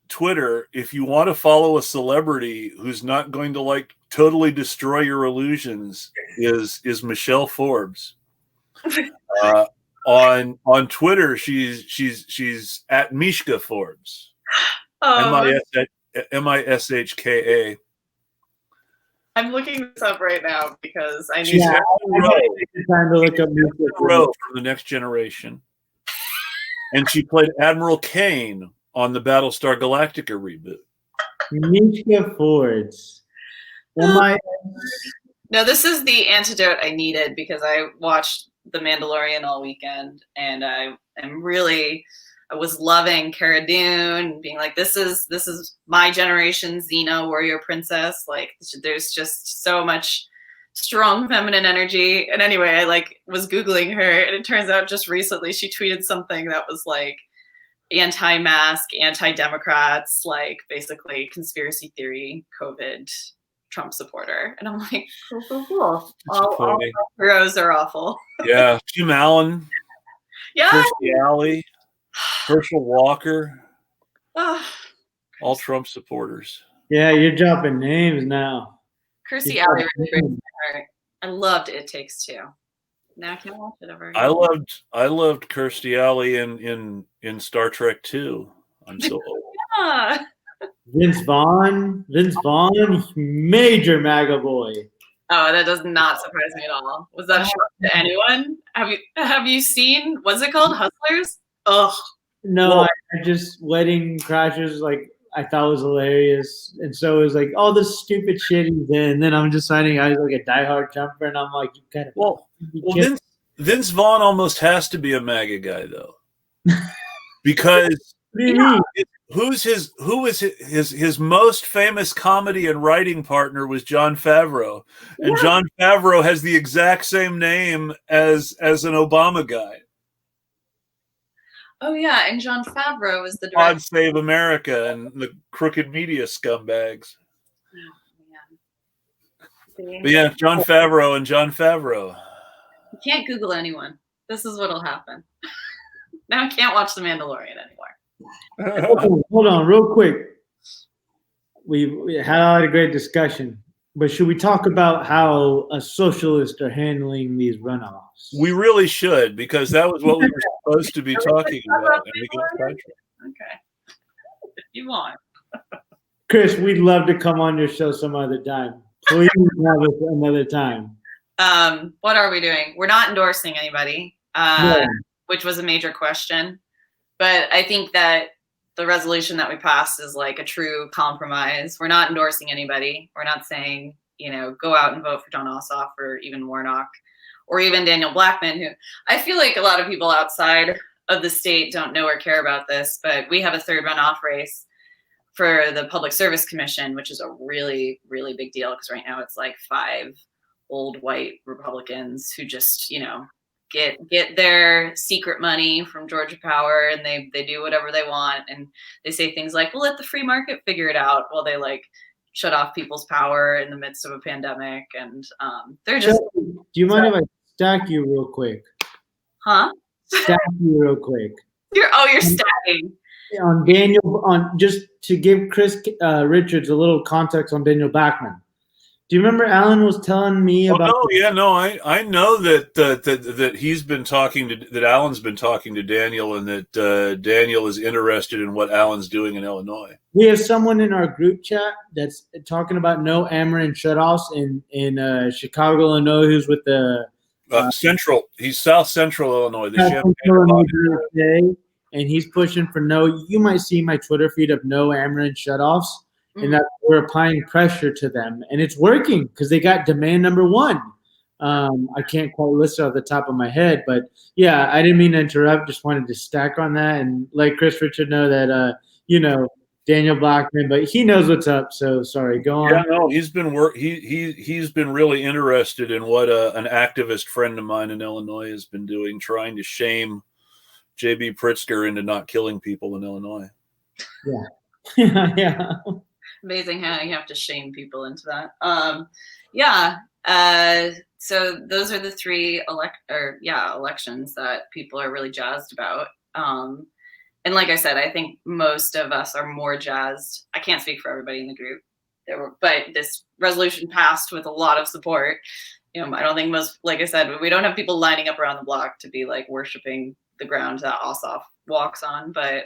Twitter, if you want to follow a celebrity who's not going to totally destroy your illusions, is Michelle Forbes. On Twitter, she's at Mishka Forbes. MISHKA. I'm looking this up right now because I need She's to. Time to look up Rowe from The Next Generation, and she played Admiral Kane on the Battlestar Galactica reboot. Mishka Forbes. No, this is the antidote I needed because I watched The Mandalorian all weekend, and I was loving Cara Dune, being like, this is my generation Xena warrior princess. There's just so much strong feminine energy. And anyway, I was Googling her, and it turns out just recently she tweeted something that was anti-mask, anti-Democrats, basically conspiracy theory, COVID, Trump supporter. And I'm like, cool. All heroes are awful. Yeah, Jim Allen. Yeah. Kirstie Alley. Herschel Walker, all Trump supporters. Yeah, you're dropping names now. Kirstie Alley really breaks my heart. I loved It Takes Two. Now I can't watch it ever again. I loved Kirstie Alley in Star Trek 2. I'm so old. Yeah. Vince Vaughn, major MAGA boy. Oh, that does not surprise me at all. Was that a shock to anyone? Have you seen? What's it called? Hustlers. Ugh. No, I just Wedding Crashers. I thought was hilarious, and so it was all this stupid shit he's in. And then I'm just finding out he's a diehard Trumper, and I'm like, you kind of Vince Vaughn almost has to be a MAGA guy though, because what do you mean? Who was his most famous comedy and writing partner was Jon Favreau, and Jon Favreau has the exact same name as an Obama guy. Oh yeah, and Jon Favreau is the director. God Save America and the crooked media scumbags. Oh, but yeah, Jon Favreau. You can't Google anyone. This is what'll happen. Now I can't watch The Mandalorian anymore. Hold on, real quick. We had a great discussion, but should we talk about how a socialist are handling these runoffs? We really should, because that was what we were supposed to be talking about. And we got sidetracked. Okay. If you want. Chris, we'd love to come on your show some other time. Please have us another time. What are we doing? We're not endorsing anybody, which was a major question. But I think that the resolution that we passed is like a true compromise. We're not endorsing anybody. We're not saying, go out and vote for John Ossoff or even Warnock or even Daniel Blackman, who I feel like a lot of people outside of the state don't know or care about this, but we have a third runoff race for the Public Service Commission, which is a really, really big deal because right now it's like 5 old white Republicans who just, get their secret money from Georgia Power, and they do whatever they want, and they say things like, "We'll let the free market figure it out," while they like shut off people's power in the midst of a pandemic, and they're just. Do you mind if I stack you real quick? Huh? Stack you real quick. You're stacking. On Daniel, just to give Chris Richards a little context on Daniel Blackman. Do you remember Alan was telling me about? I know that he's been talking that Alan's been talking to Daniel, and that Daniel is interested in what Alan's doing in Illinois. We have someone in our group chat that's talking about no Ameren shutoffs in Chicago, Illinois, who's with the Central. He's South Central Illinois. DSA, and he's pushing for no. You might see my Twitter feed of no Ameren shutoffs. And that we're applying pressure to them, and it's working because they got demand number 1. I can't quite list it off the top of my head, but yeah, I didn't mean to interrupt. Just wanted to stack on that and let Chris Richard know that Daniel Blackman, but he knows what's up. So sorry, go on. Yeah, no, he's been he's been really interested in what an activist friend of mine in Illinois has been doing, trying to shame J.B. Pritzker into not killing people in Illinois. Yeah, yeah. Amazing how you have to shame people into that. So those are the 3 elections that people are really jazzed about. And like I said, I think most of us are more jazzed. I can't speak for everybody in the group. But this resolution passed with a lot of support. I don't think like I said, we don't have people lining up around the block to be like worshiping the ground that Ossoff walks on. But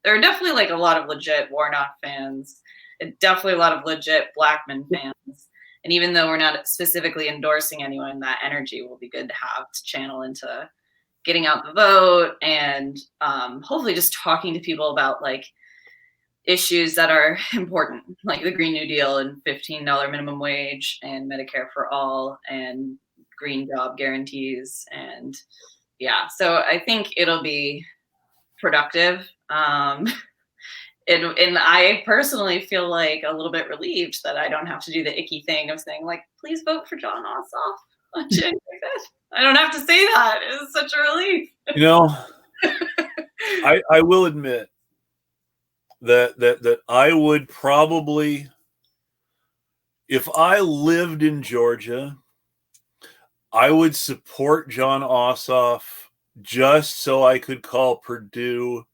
there are definitely like a lot of legit Warnock fans. Definitely a lot of legit Blackman fans. And even though we're not specifically endorsing anyone, that energy will be good to have to channel into getting out the vote and hopefully just talking to people about like issues that are important, like the Green New Deal and $15 minimum wage and Medicare for all and green job guarantees. And so I think it'll be productive. And I personally feel like a little bit relieved that I don't have to do the icky thing of saying like, please vote for John Ossoff on January 5th. I don't have to say that. It's such a relief. I will admit that I would probably, if I lived in Georgia, I would support John Ossoff just so I could call Purdue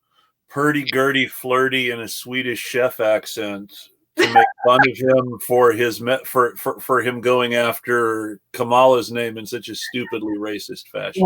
Purdy-gurdy flirty in a Swedish chef accent to make fun of him for his for him going after Kamala's name in such a stupidly racist fashion.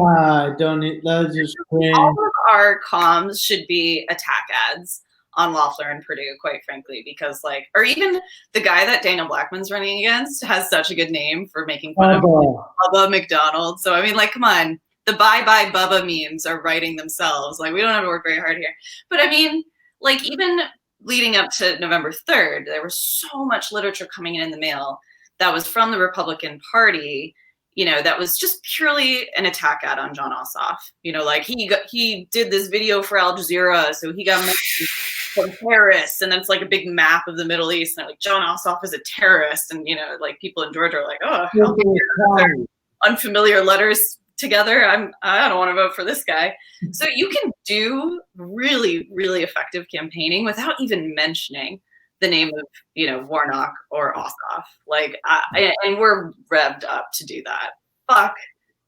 That's just cringe. All of our comms should be attack ads on Loeffler and Purdue, quite frankly, because or even the guy that Daniel Blackman's running against has such a good name for making fun of Bubba McDonald. So I mean, come on. The bye-bye Bubba memes are writing themselves. We don't have to work very hard here. But I mean, even leading up to November 3rd, there was so much literature coming in the mail that was from the Republican Party, that was just purely an attack ad on John Ossoff. He did this video for Al Jazeera, so he got mentioned from terrorists, and then it's a big map of the Middle East, and John Ossoff is a terrorist, and people in Georgia are like, oh, how can unfamiliar letters together. I don't want to vote for this guy. So you can do really, really effective campaigning without even mentioning the name of, Warnock or Ossoff. And we're revved up to do that. Fuck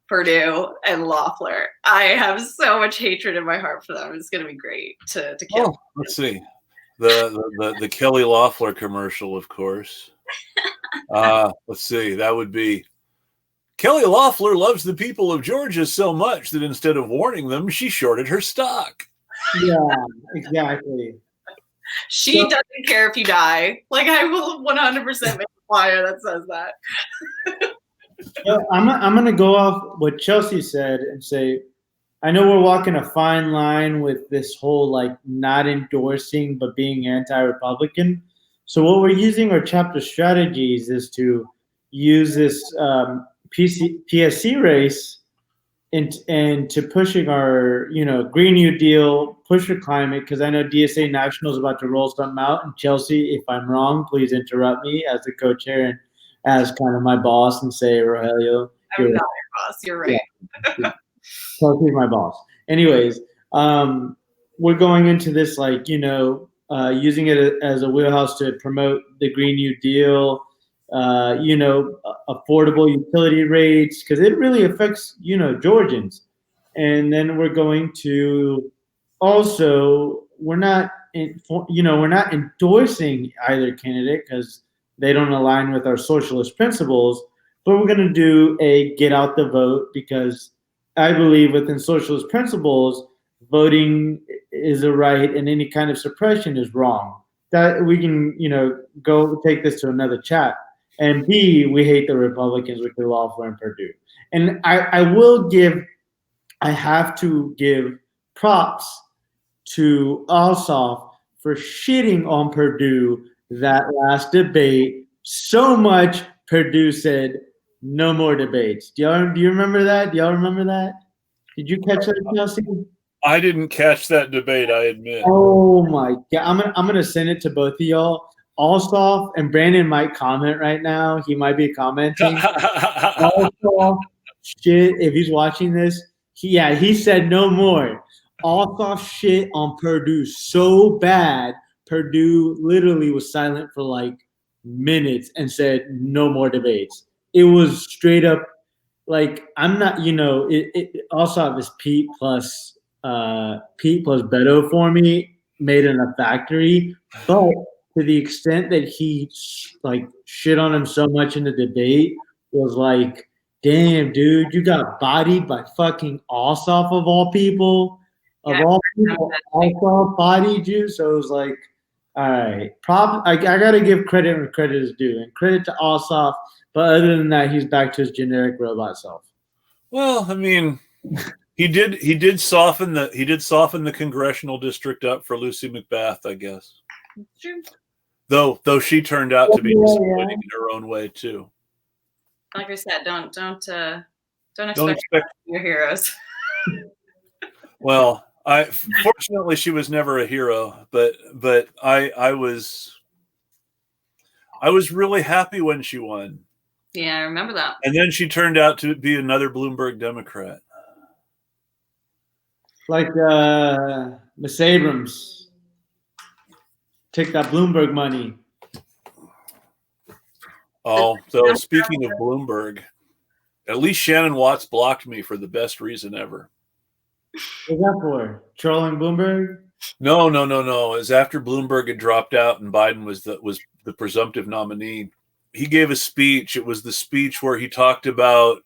Purdue and Loeffler. I have so much hatred in my heart for them. It's going to be great to kill. Oh, let's see. The Kelly Loeffler commercial, of course. Let's see. That would be Kelly Loeffler loves the people of Georgia so much that instead of warning them, she shorted her stock. Yeah, exactly. She doesn't care if you die. Like, I will 100% make a flyer that says that. So I'm going to go off what Chelsea said and say, I know we're walking a fine line with this whole like not endorsing but being anti-Republican. So what we're using our chapter strategies is to use this PSC race and to pushing our Green New Deal, push for climate, because I know DSA National is about to roll something out. And Chelsea, if I'm wrong, please interrupt me as the co-chair and as kind of my boss and say, Rogelio, I'm not your boss. You're right. Yeah. Chelsea's my boss. Anyways, we're going into this using it as a wheelhouse to promote the Green New Deal, affordable utility rates, because it really affects, Georgians. And then we're going to also, we're not endorsing either candidate because they don't align with our socialist principles, but we're going to do a get out the vote because I believe within socialist principles, voting is a right and any kind of suppression is wrong. That we can, go take this to another chat. And B, we hate the Republicans, which are Loeffler and Purdue. And I have to give props to Ossoff for shitting on Purdue that last debate so much. Purdue said, no more debates. Do you remember that? Do y'all remember that? Did you catch that, Chelsea? I didn't catch that debate, I admit. Oh my God. I'm gonna send it to both of y'all. Ossoff and Brandon might comment right now. He might be commenting. Ossoff, shit, if he's watching this, he said no more. Ossoff shit on Purdue so bad, Purdue literally was silent for like minutes and said no more debates. It was straight up like I'm not, Ossoff is Pete plus Beto for me, made in a factory, but to the extent that he like shit on him so much in the debate was like, damn, dude, you got bodied by fucking Ossoff of all people. Of all people, Ossoff bodied you. So it was like, all right, I gotta give credit where credit is due, and credit to Ossoff. But other than that, he's back to his generic robot self. Well, I mean, he did soften the congressional district up for Lucy McBath, I guess. True. Though she turned out to be disappointing in her own way too. Like I said, don't expect your heroes. Well, fortunately she was never a hero, but I was really happy when she won. Yeah, I remember that. And then she turned out to be another Bloomberg Democrat. Like Miss Abrams. Take that Bloomberg money. Oh, so speaking of Bloomberg, at least Shannon Watts blocked me for the best reason ever. What's that for? Trolling Bloomberg? No. It was after Bloomberg had dropped out and Biden was the presumptive nominee. He gave a speech. It was the speech where he talked about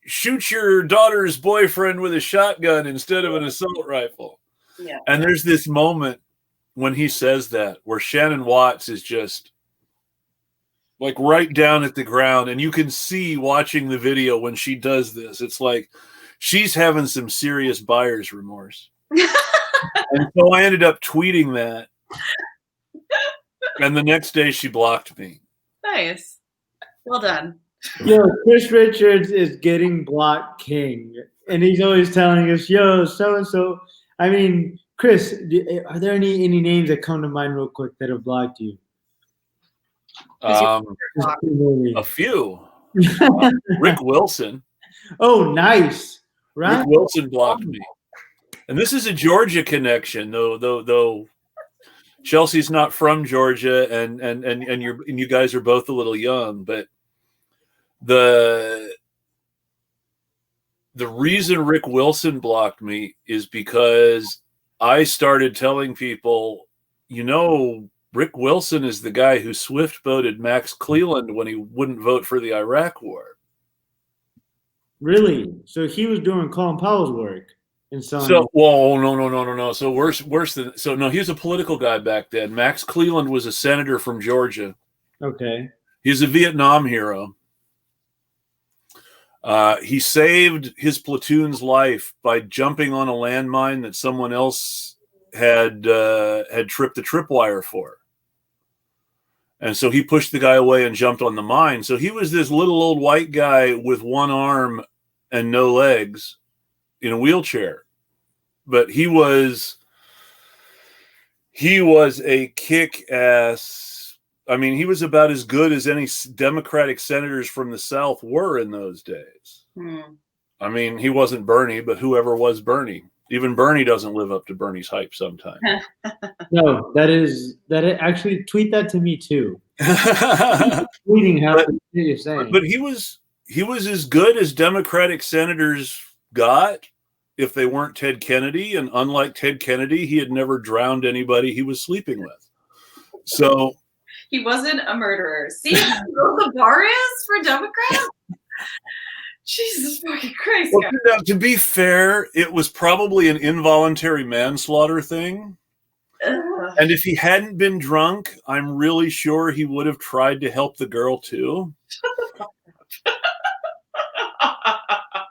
shoot your daughter's boyfriend with a shotgun instead of an assault rifle. Yeah. And there's this moment when he says that where Shannon Watts is just like right down at the ground, and you can see watching the video when she does this, it's like she's having some serious buyer's remorse. And so I ended up tweeting that. And the next day she blocked me. Nice. Well done. Yo, Chris Richards is getting blocked king. And he's always telling us, yo, so-and-so. I mean, Chris, are there any names that come to mind real quick that have blocked you? A few. Rick Wilson. Oh, nice. Right? Rick Wilson blocked me. And this is a Georgia connection, though Chelsea's not from Georgia, and you guys are both a little young, but the reason Rick Wilson blocked me is because I started telling people, Rick Wilson is the guy who swift voted Max Cleland when he wouldn't vote for the Iraq War. Really? So he was doing Colin Powell's work in some. So, well, no. So worse than so. No, he was a political guy back then. Max Cleland was a senator from Georgia. Okay. He's a Vietnam hero. He saved his platoon's life by jumping on a landmine that someone else had tripped the tripwire for. And so he pushed the guy away and jumped on the mine. So he was this little old white guy with one arm and no legs in a wheelchair. But he was a kick-ass. I mean, he was about as good as any Democratic senators from the South were in those days. I mean, he wasn't Bernie, but whoever was Bernie. Even Bernie doesn't live up to Bernie's hype sometimes. No, actually tweet that to me too. Tweeting how you're saying. But he was as good as Democratic senators got if they weren't Ted Kennedy. And unlike Ted Kennedy, he had never drowned anybody he was sleeping with. So he wasn't a murderer. See how low the bar is for Democrats? Jesus fucking Christ. Well, now, to be fair, it was probably an involuntary manslaughter thing. And if he hadn't been drunk, I'm really sure he would have tried to help the girl too.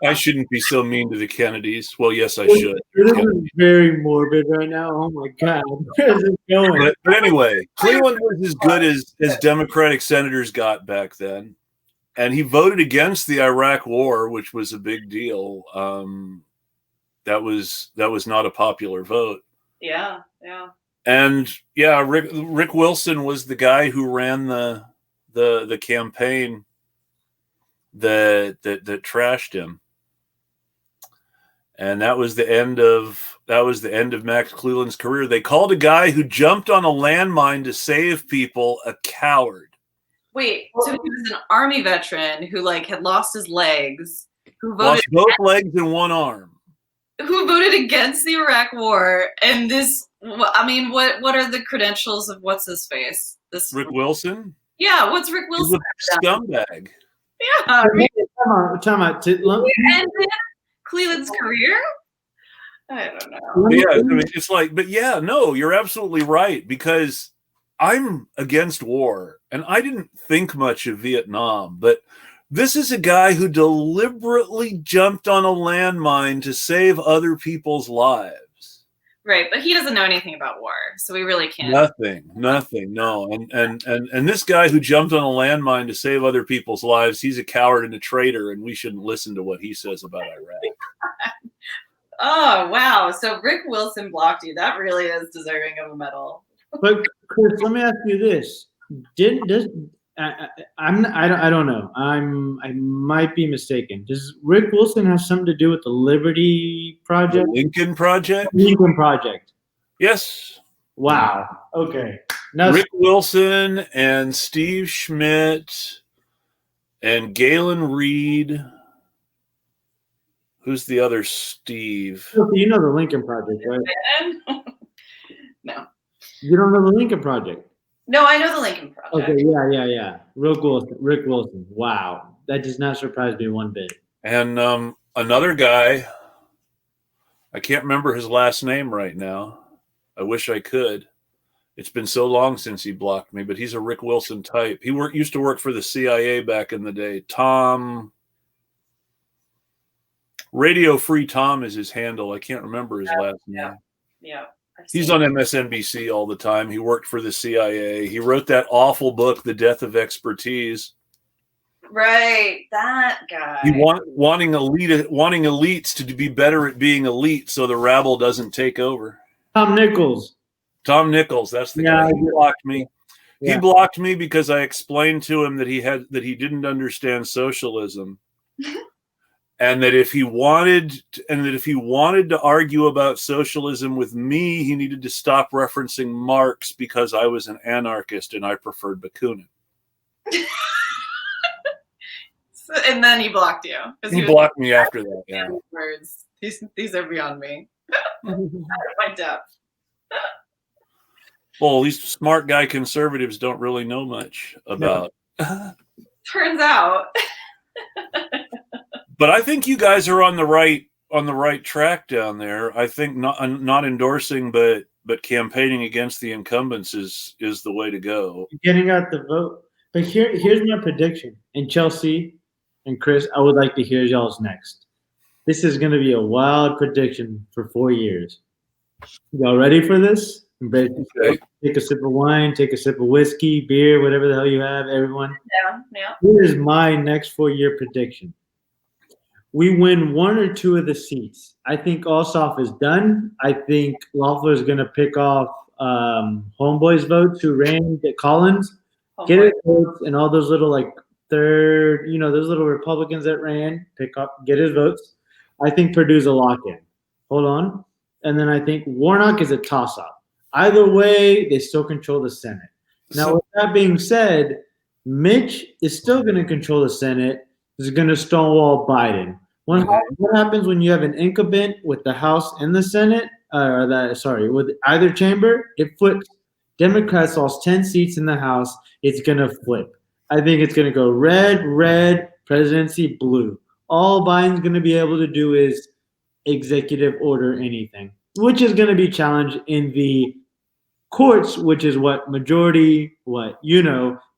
I shouldn't be so mean to the Kennedys. Well, yes, I should. This is very morbid right now. Oh my God. Where is it going? But anyway, Cleveland was as good as Democratic senators got back then. And he voted against the Iraq War, which was a big deal. That was not a popular vote. Yeah. And yeah, Rick Wilson was the guy who ran the campaign that trashed him. And that was the end of Max Cleland's career. They called a guy who jumped on a landmine to save people a coward. Wait, so he was an army veteran who had lost his legs, who voted lost both legs and one arm, who voted against the Iraq War, and this. I mean, what are the credentials of what's his face? This Rick Wilson. Yeah, what's Rick Wilson? He's a scumbag. Yeah, time out. He ended Cleland's career. I don't know. Yeah, I mean, it's but yeah, no, you're absolutely right, because I'm against war, and I didn't think much of Vietnam, but this is a guy who deliberately jumped on a landmine to save other people's lives. Right, but he doesn't know anything about war, so we really can't. Nothing, no. And this guy who jumped on a landmine to save other people's lives, he's a coward and a traitor, and we shouldn't listen to what he says about Iraq. Oh, wow. So Rick Wilson blocked you. That really is deserving of a medal. But Chris, let me ask you this: I don't know. I might be mistaken. Does Rick Wilson have something to do with the Liberty Project? The Lincoln Project? Lincoln Project. Yes. Wow. Okay. Now, Rick Wilson and Steve Schmidt and Galen Reed. Who's the other Steve? You know the Lincoln Project, right? No. You don't know the Lincoln Project? No, I know the Lincoln Project. Okay, yeah. Rick Wilson. Wow. That does not surprise me one bit. And another guy, I can't remember his last name right now. I wish I could. It's been so long since he blocked me, but he's a Rick Wilson type. He used to work for the CIA back in the day. Radio Free Tom is his handle. I can't remember his last name. Yeah. He's on MSNBC all the time. He worked for the CIA. He wrote that awful book, The Death of Expertise. Right, that guy. He wanting elites to be better at being elite, so the rabble doesn't take over. Tom Nichols, that's the guy. He blocked me. Yeah. He blocked me because I explained to him that he didn't understand socialism. And that if he wanted to argue about socialism with me, he needed to stop referencing Marx because I was an anarchist and I preferred Bakunin. And then he blocked you. He blocked me after that. Yeah. Words. These are beyond me. My depth. Well, these smart guy conservatives don't really know much about. Turns out. But I think you guys are on the right track down there. I think not endorsing, but campaigning against the incumbents is the way to go. Getting out the vote. But here's my prediction. And Chelsea and Chris, I would like to hear y'all's next. This is going to be a wild prediction for 4 years. Y'all ready for this? Okay. Take a sip of wine, take a sip of whiskey, beer, whatever the hell you have, everyone. Yeah. Here's my next 4-year prediction. We win 1 or 2 of the seats. I think Ossoff is done. I think Loeffler is going to pick off Homeboy's votes who ran at Collins. Get his votes and all those little third, those little Republicans that ran, get his votes. I think Purdue's a lock-in. Hold on. And then I think Warnock is a toss-up. Either way, they still control the Senate. Now, with that being said, Mitch is still going to control the Senate. He's going to stonewall Biden. What happens when you have an incumbent with the House and the Senate? With either chamber, it flips. Democrats lost 10 seats in the House. It's going to flip. I think it's going to go red, presidency, blue. All Biden's going to be able to do is executive order anything, which is going to be challenged in the courts, which is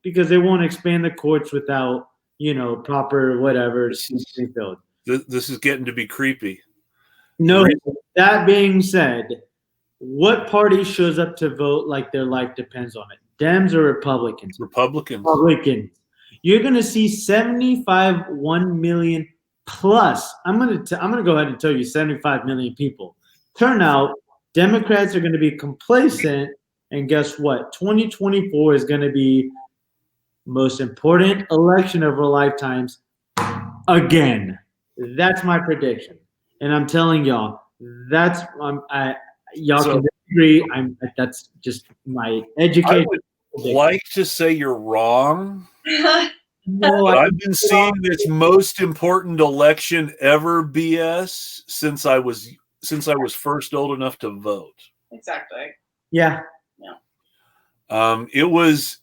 because they won't expand the courts without, proper whatever. This is getting to be creepy. No, that being said, what party shows up to vote like their life depends on it? Dems or Republicans? Republicans. You're going to see 1 million plus. I'm going to go ahead and tell you 75 million people. Turnout, Democrats are going to be complacent, and guess what? 2024 is going to be most important election of our lifetimes again. That's my prediction. And I'm telling y'all, y'all can disagree. That's just my education. I would like to say you're wrong. No, I've been seeing this most important election ever BS since I was first old enough to vote. Exactly. Yeah. It was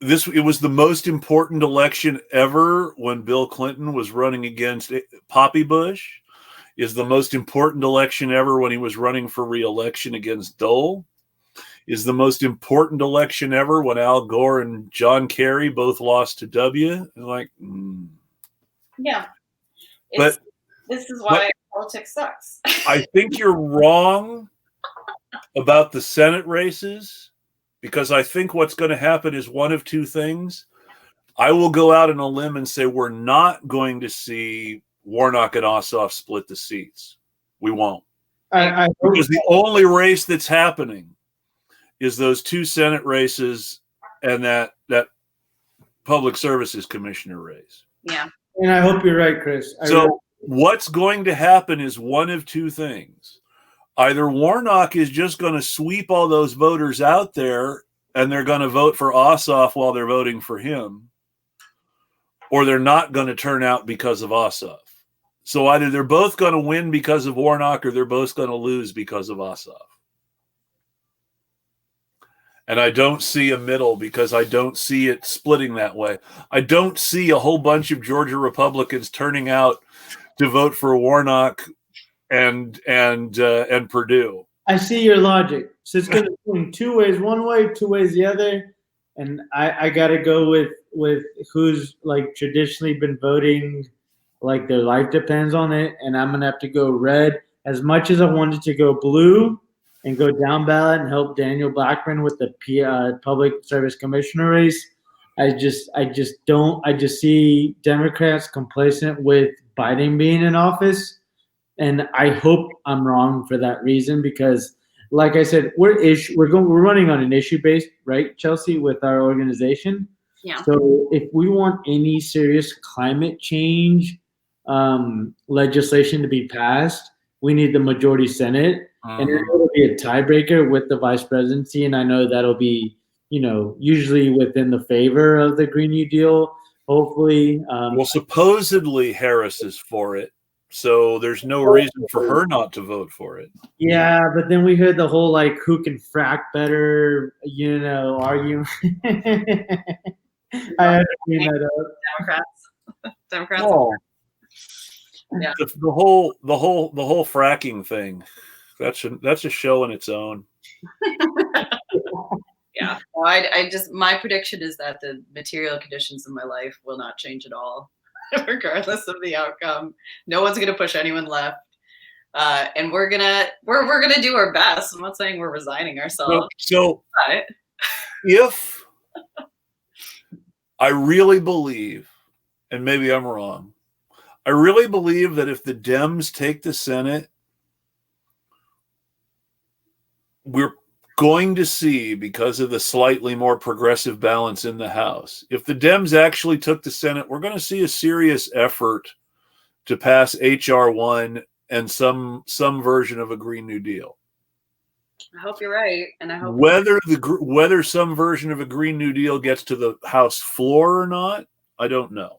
the most important election ever when Bill Clinton was running against Poppy Bush. Is the most important election ever when he was running for re-election against Dole. Is the most important election ever when Al Gore and John Kerry both lost to W. Yeah. This is why politics sucks. I think you're wrong about the Senate races, because I think what's going to happen is one of two things. I will go out on a limb and say we're not going to see Warnock and Ossoff split the seats. We won't. Because the only race that's happening is those 2 Senate races and that Public Services Commissioner race. Yeah. And I hope you're right, Chris. What's going to happen is one of two things. Either Warnock is just going to sweep all those voters out there and they're going to vote for Ossoff while they're voting for him, or they're not going to turn out because of Ossoff. So either they're both going to win because of Warnock or they're both going to lose because of Ossoff. And I don't see a middle because I don't see it splitting that way. I don't see a whole bunch of Georgia Republicans turning out to vote for Warnock and Purdue. I see your logic. So it's going to swing 2 ways, one way, 2 ways the other. And I got to go with who's traditionally been voting like their life depends on it. And I'm going to have to go red. As much as I wanted to go blue and go down ballot and help Daniel Blackman with the Public Service Commissioner race, I just see Democrats complacent with Biden being in office. And I hope I'm wrong for that reason, because like I said, we're running on an issue based, right, Chelsea, with our organization. Yeah. So if we want any serious climate change legislation to be passed, we need the majority Senate, and it'll be a tiebreaker with the vice presidency. And I know that'll be, usually within the favor of the Green New Deal. Hopefully, well, supposedly Harris is for it, so there's no reason for her not to vote for it. yeah. But then we heard the whole like who can frack better, argument. I had to clean that up. Democrats. Oh. Yeah. The whole fracking thing. That's a show in its own. Yeah. Well, I just my prediction is that the material conditions in my life will not change at all, regardless of the outcome. No one's gonna push anyone left. And we're gonna do our best. I'm not saying we're resigning ourselves. So but if I really believe, and maybe I'm wrong, I really believe that if the Dems take the Senate, we're going to see, because of the slightly more progressive balance in the House, if the Dems actually took the Senate, we're going to see a serious effort to pass H.R. 1 and some version of a Green New Deal. I hope you're right, and I hope whether some version of a Green New Deal gets to the House floor or not, I don't know.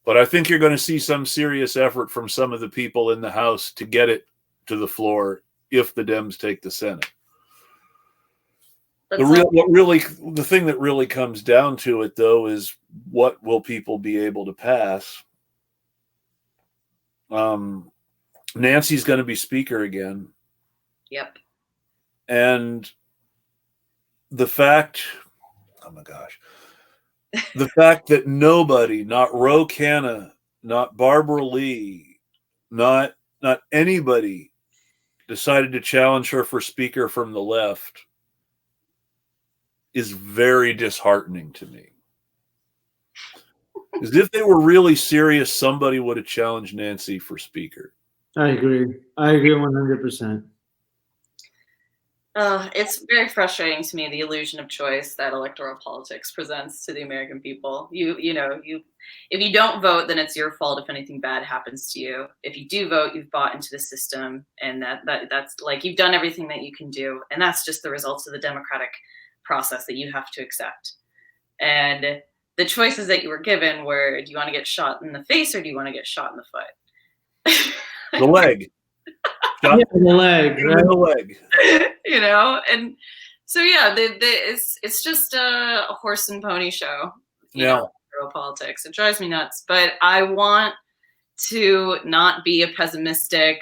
But I think you're going to see some serious effort from some of the people in the House to get it to the floor if the Dems take the Senate. The thing that really comes down to it, though, is what will people be able to pass? Nancy's going to be Speaker again. Yep. And the fact that nobody, not Ro Khanna, not Barbara Lee, not anybody decided to challenge her for Speaker from the left is very disheartening to me. Because if they were really serious, somebody would have challenged Nancy for Speaker. I agree 100%. It's very frustrating to me, the illusion of choice that electoral politics presents to the American people. If you don't vote, then it's your fault if anything bad happens to you. If you do vote, you've bought into the system, and that's like you've done everything that you can do, and that's just the results of the democratic process that you have to accept. And the choices that you were given were: do you want to get shot in the face or do you want to get shot in the foot? The leg. Yeah, the leg, right? The leg. And so it's just a horse and pony show. Politics. It drives me nuts, but I want to not be a pessimistic,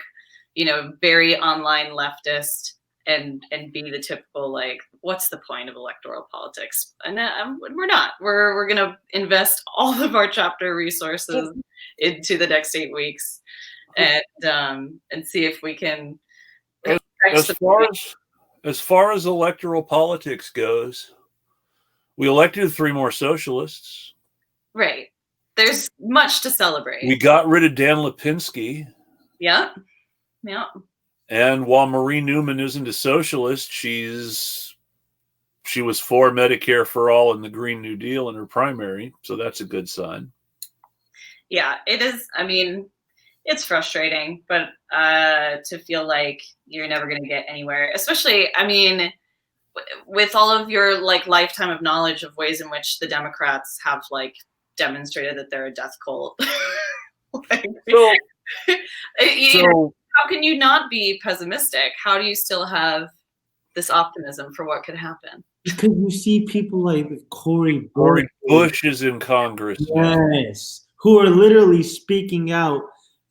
very online leftist and be the typical like, what's the point of electoral politics? And we're not. We're gonna invest all of our chapter resources into the next 8 weeks and see if we can. As far as electoral politics goes, we elected 3 more socialists. Right. There's much to celebrate. We got rid of Dan Lipinski. Yeah. And while Marie Newman isn't a socialist, she was for Medicare for all and the Green New Deal in her primary, so that's a good sign. Yeah, it is. I mean, it's frustrating, but to feel like you're never going to get anywhere, especially, I mean, with all of your like lifetime of knowledge of ways in which the Democrats have like demonstrated that they're a death cult. How can you not be pessimistic? How do you still have this optimism for what could happen? Because you see people like Cory Bush is in Congress. Yes. Who are literally speaking out.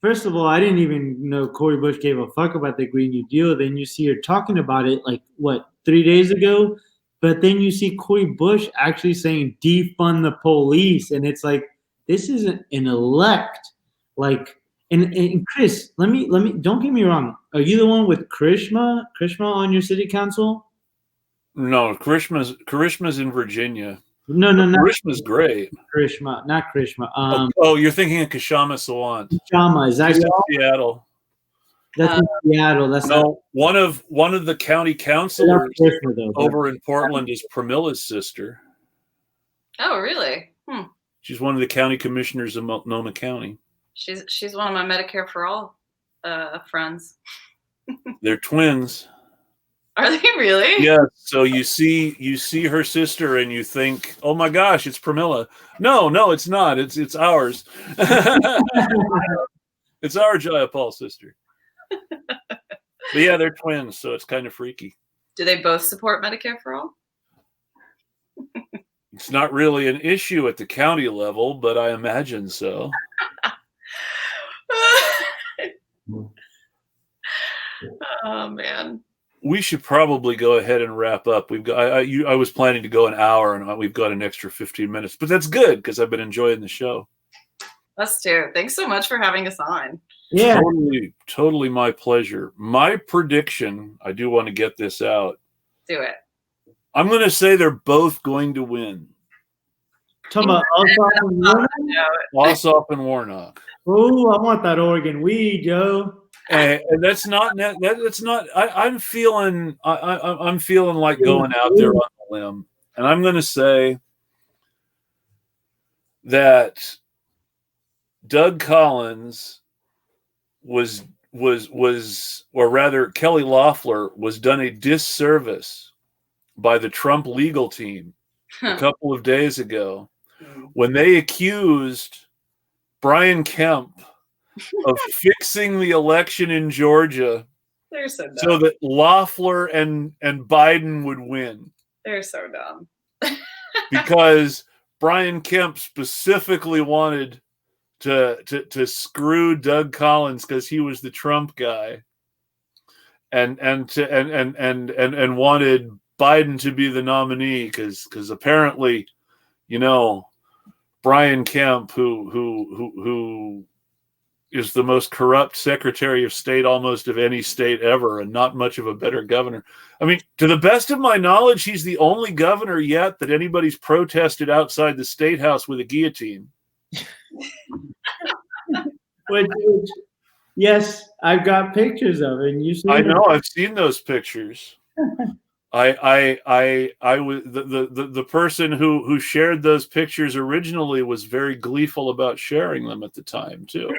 First of all, I didn't even know Cory Bush gave a fuck about the Green New Deal. Then you see her talking about it 3 days ago? But then you see Cory Bush actually saying defund the police. And it's like, this isn't an elect. And Chris, let me don't get me wrong. Are you the one with Karishma on your city council? No, Karishma's in Virginia. No, Karishma's great. Not Karishma. You're thinking of Kashama Sawant. Kashama, is that Seattle? That's in Seattle. That's one of the county councilors over in Portland is Pramila's sister. Oh, really? She's one of the county commissioners of Multnomah County. She's one of my Medicare for All friends. They're twins. Are they really? Yeah. So you see her sister and you think, oh my gosh, it's Pramila. No, it's not. It's ours. It's our Jayapal sister. But yeah, they're twins, so it's kind of freaky. Do they both support Medicare for all? It's not really an issue at the county level, but I imagine so. Oh man. We should probably go ahead and wrap up. We've got. I was planning to go an hour, and we've got an extra 15 minutes, but that's good because I've been enjoying the show. Us too. Thanks so much for having us on. Yeah. Totally my pleasure. My prediction, I do want to get this out. Do it. I'm going to say they're both going to win. Talking about Ossoff and Warnock. Oh, I want that Oregon weed, Joe. And that's not. I'm feeling like going out there on a limb, and I'm going to say that Doug Collins was, or rather, Kelly Loeffler was done a disservice by the Trump legal team a couple of days ago when they accused Brian Kemp of fixing the election in Georgia so that Loeffler and Biden would win. They're so dumb. Because Brian Kemp specifically wanted to screw Doug Collins because he was the Trump guy, and wanted Biden to be the nominee because apparently, Brian Kemp, who is the most corrupt Secretary of State almost of any state ever, and not much of a better governor. I mean, to the best of my knowledge, he's the only governor yet that anybody's protested outside the State House with a guillotine. Which, yes, I've got pictures of it. And I know, I've seen those pictures. I was the person who shared those pictures originally was very gleeful about sharing them at the time too.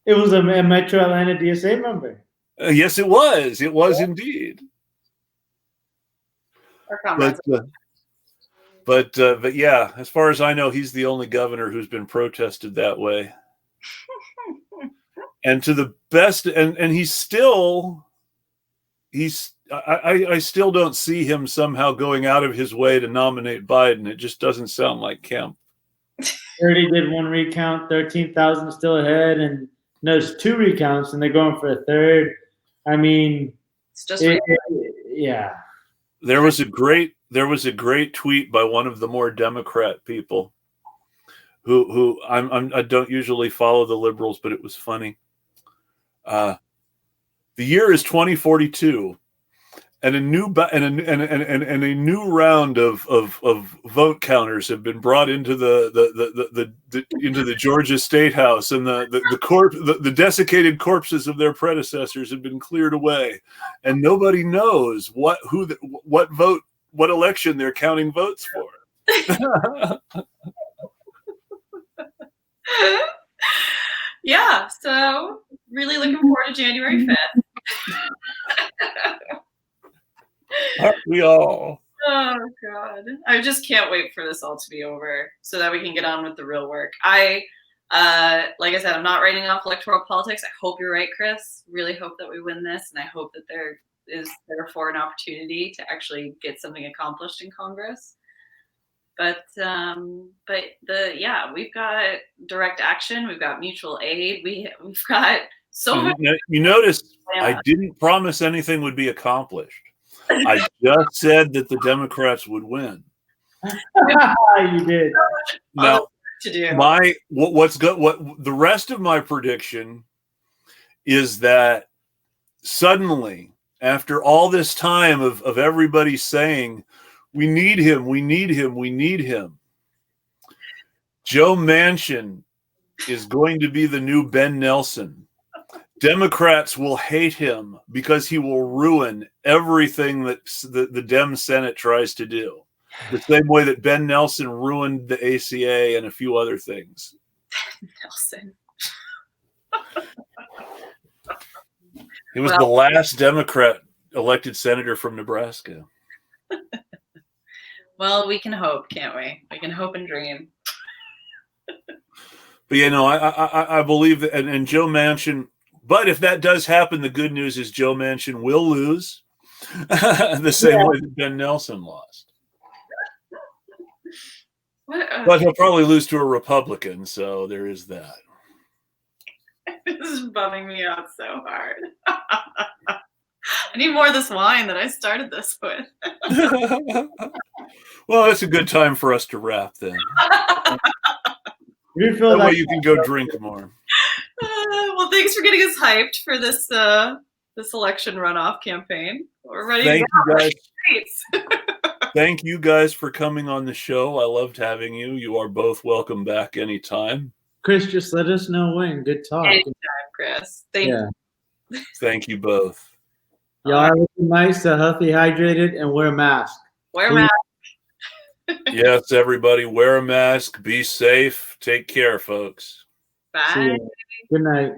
It was a Metro Atlanta DSA member. Yes, it was. It was indeed. But yeah, as far as I know, he's the only governor who's been protested that way. And to the best, and I still don't see him somehow going out of his way to nominate Biden. It just doesn't sound like Kemp. 30 did one recount, 13,000 still ahead, and there's 2 recounts, and they're going for a third. I mean, it's just yeah. There was a great tweet by one of the more Democrat people, who I don't usually follow the liberals, but it was funny. The year is 2042. And a new round of vote counters have been brought into the Georgia State House, and the desiccated corpses of their predecessors have been cleared away, and nobody knows what election they're counting votes for. Yeah, so really looking forward to January 5th. Aren't we all? Oh God, I just can't wait for this all to be over so that we can get on with the real work. Like I said, I'm not writing off electoral politics. I hope you're right, Chris. Really hope that we win this, and I hope that there is therefore an opportunity to actually get something accomplished in Congress. But we've got direct action, we've got mutual aid, we've got so much. You notice I didn't promise anything would be accomplished. I just said that the Democrats would win. You did. Now, what the rest of my prediction is that suddenly, after all this time of everybody saying, we need him, Joe Manchin is going to be the new Ben Nelson. Democrats will hate him because he will ruin everything that the Dem Senate tries to do. The same way that Ben Nelson ruined the ACA and a few other things. Nelson. He was the last Democrat elected senator from Nebraska. Well, we can hope, can't we? We can hope and dream. But I believe that, and Joe Manchin. But if that does happen, the good news is Joe Manchin will lose the same way that Ben Nelson lost. But he'll probably lose to a Republican, so there is that. This is bumming me out so hard. I need more of this wine that I started this with. Well, it's a good time for us to wrap then. Refill that way you can go drink more. Well, thanks for getting us hyped for this this election runoff campaign. We're ready Thank to go. You guys. Thank you guys for coming on the show. I loved having you. You are both welcome back anytime. Chris, just let us know when. Good talk. Anytime, Chris. Thank you. Thank you both. Y'all have a nice, healthy, hydrated, and wear a mask. Wear a mask. Yes, everybody, wear a mask. Be safe. Take care, folks. Bye. Good night.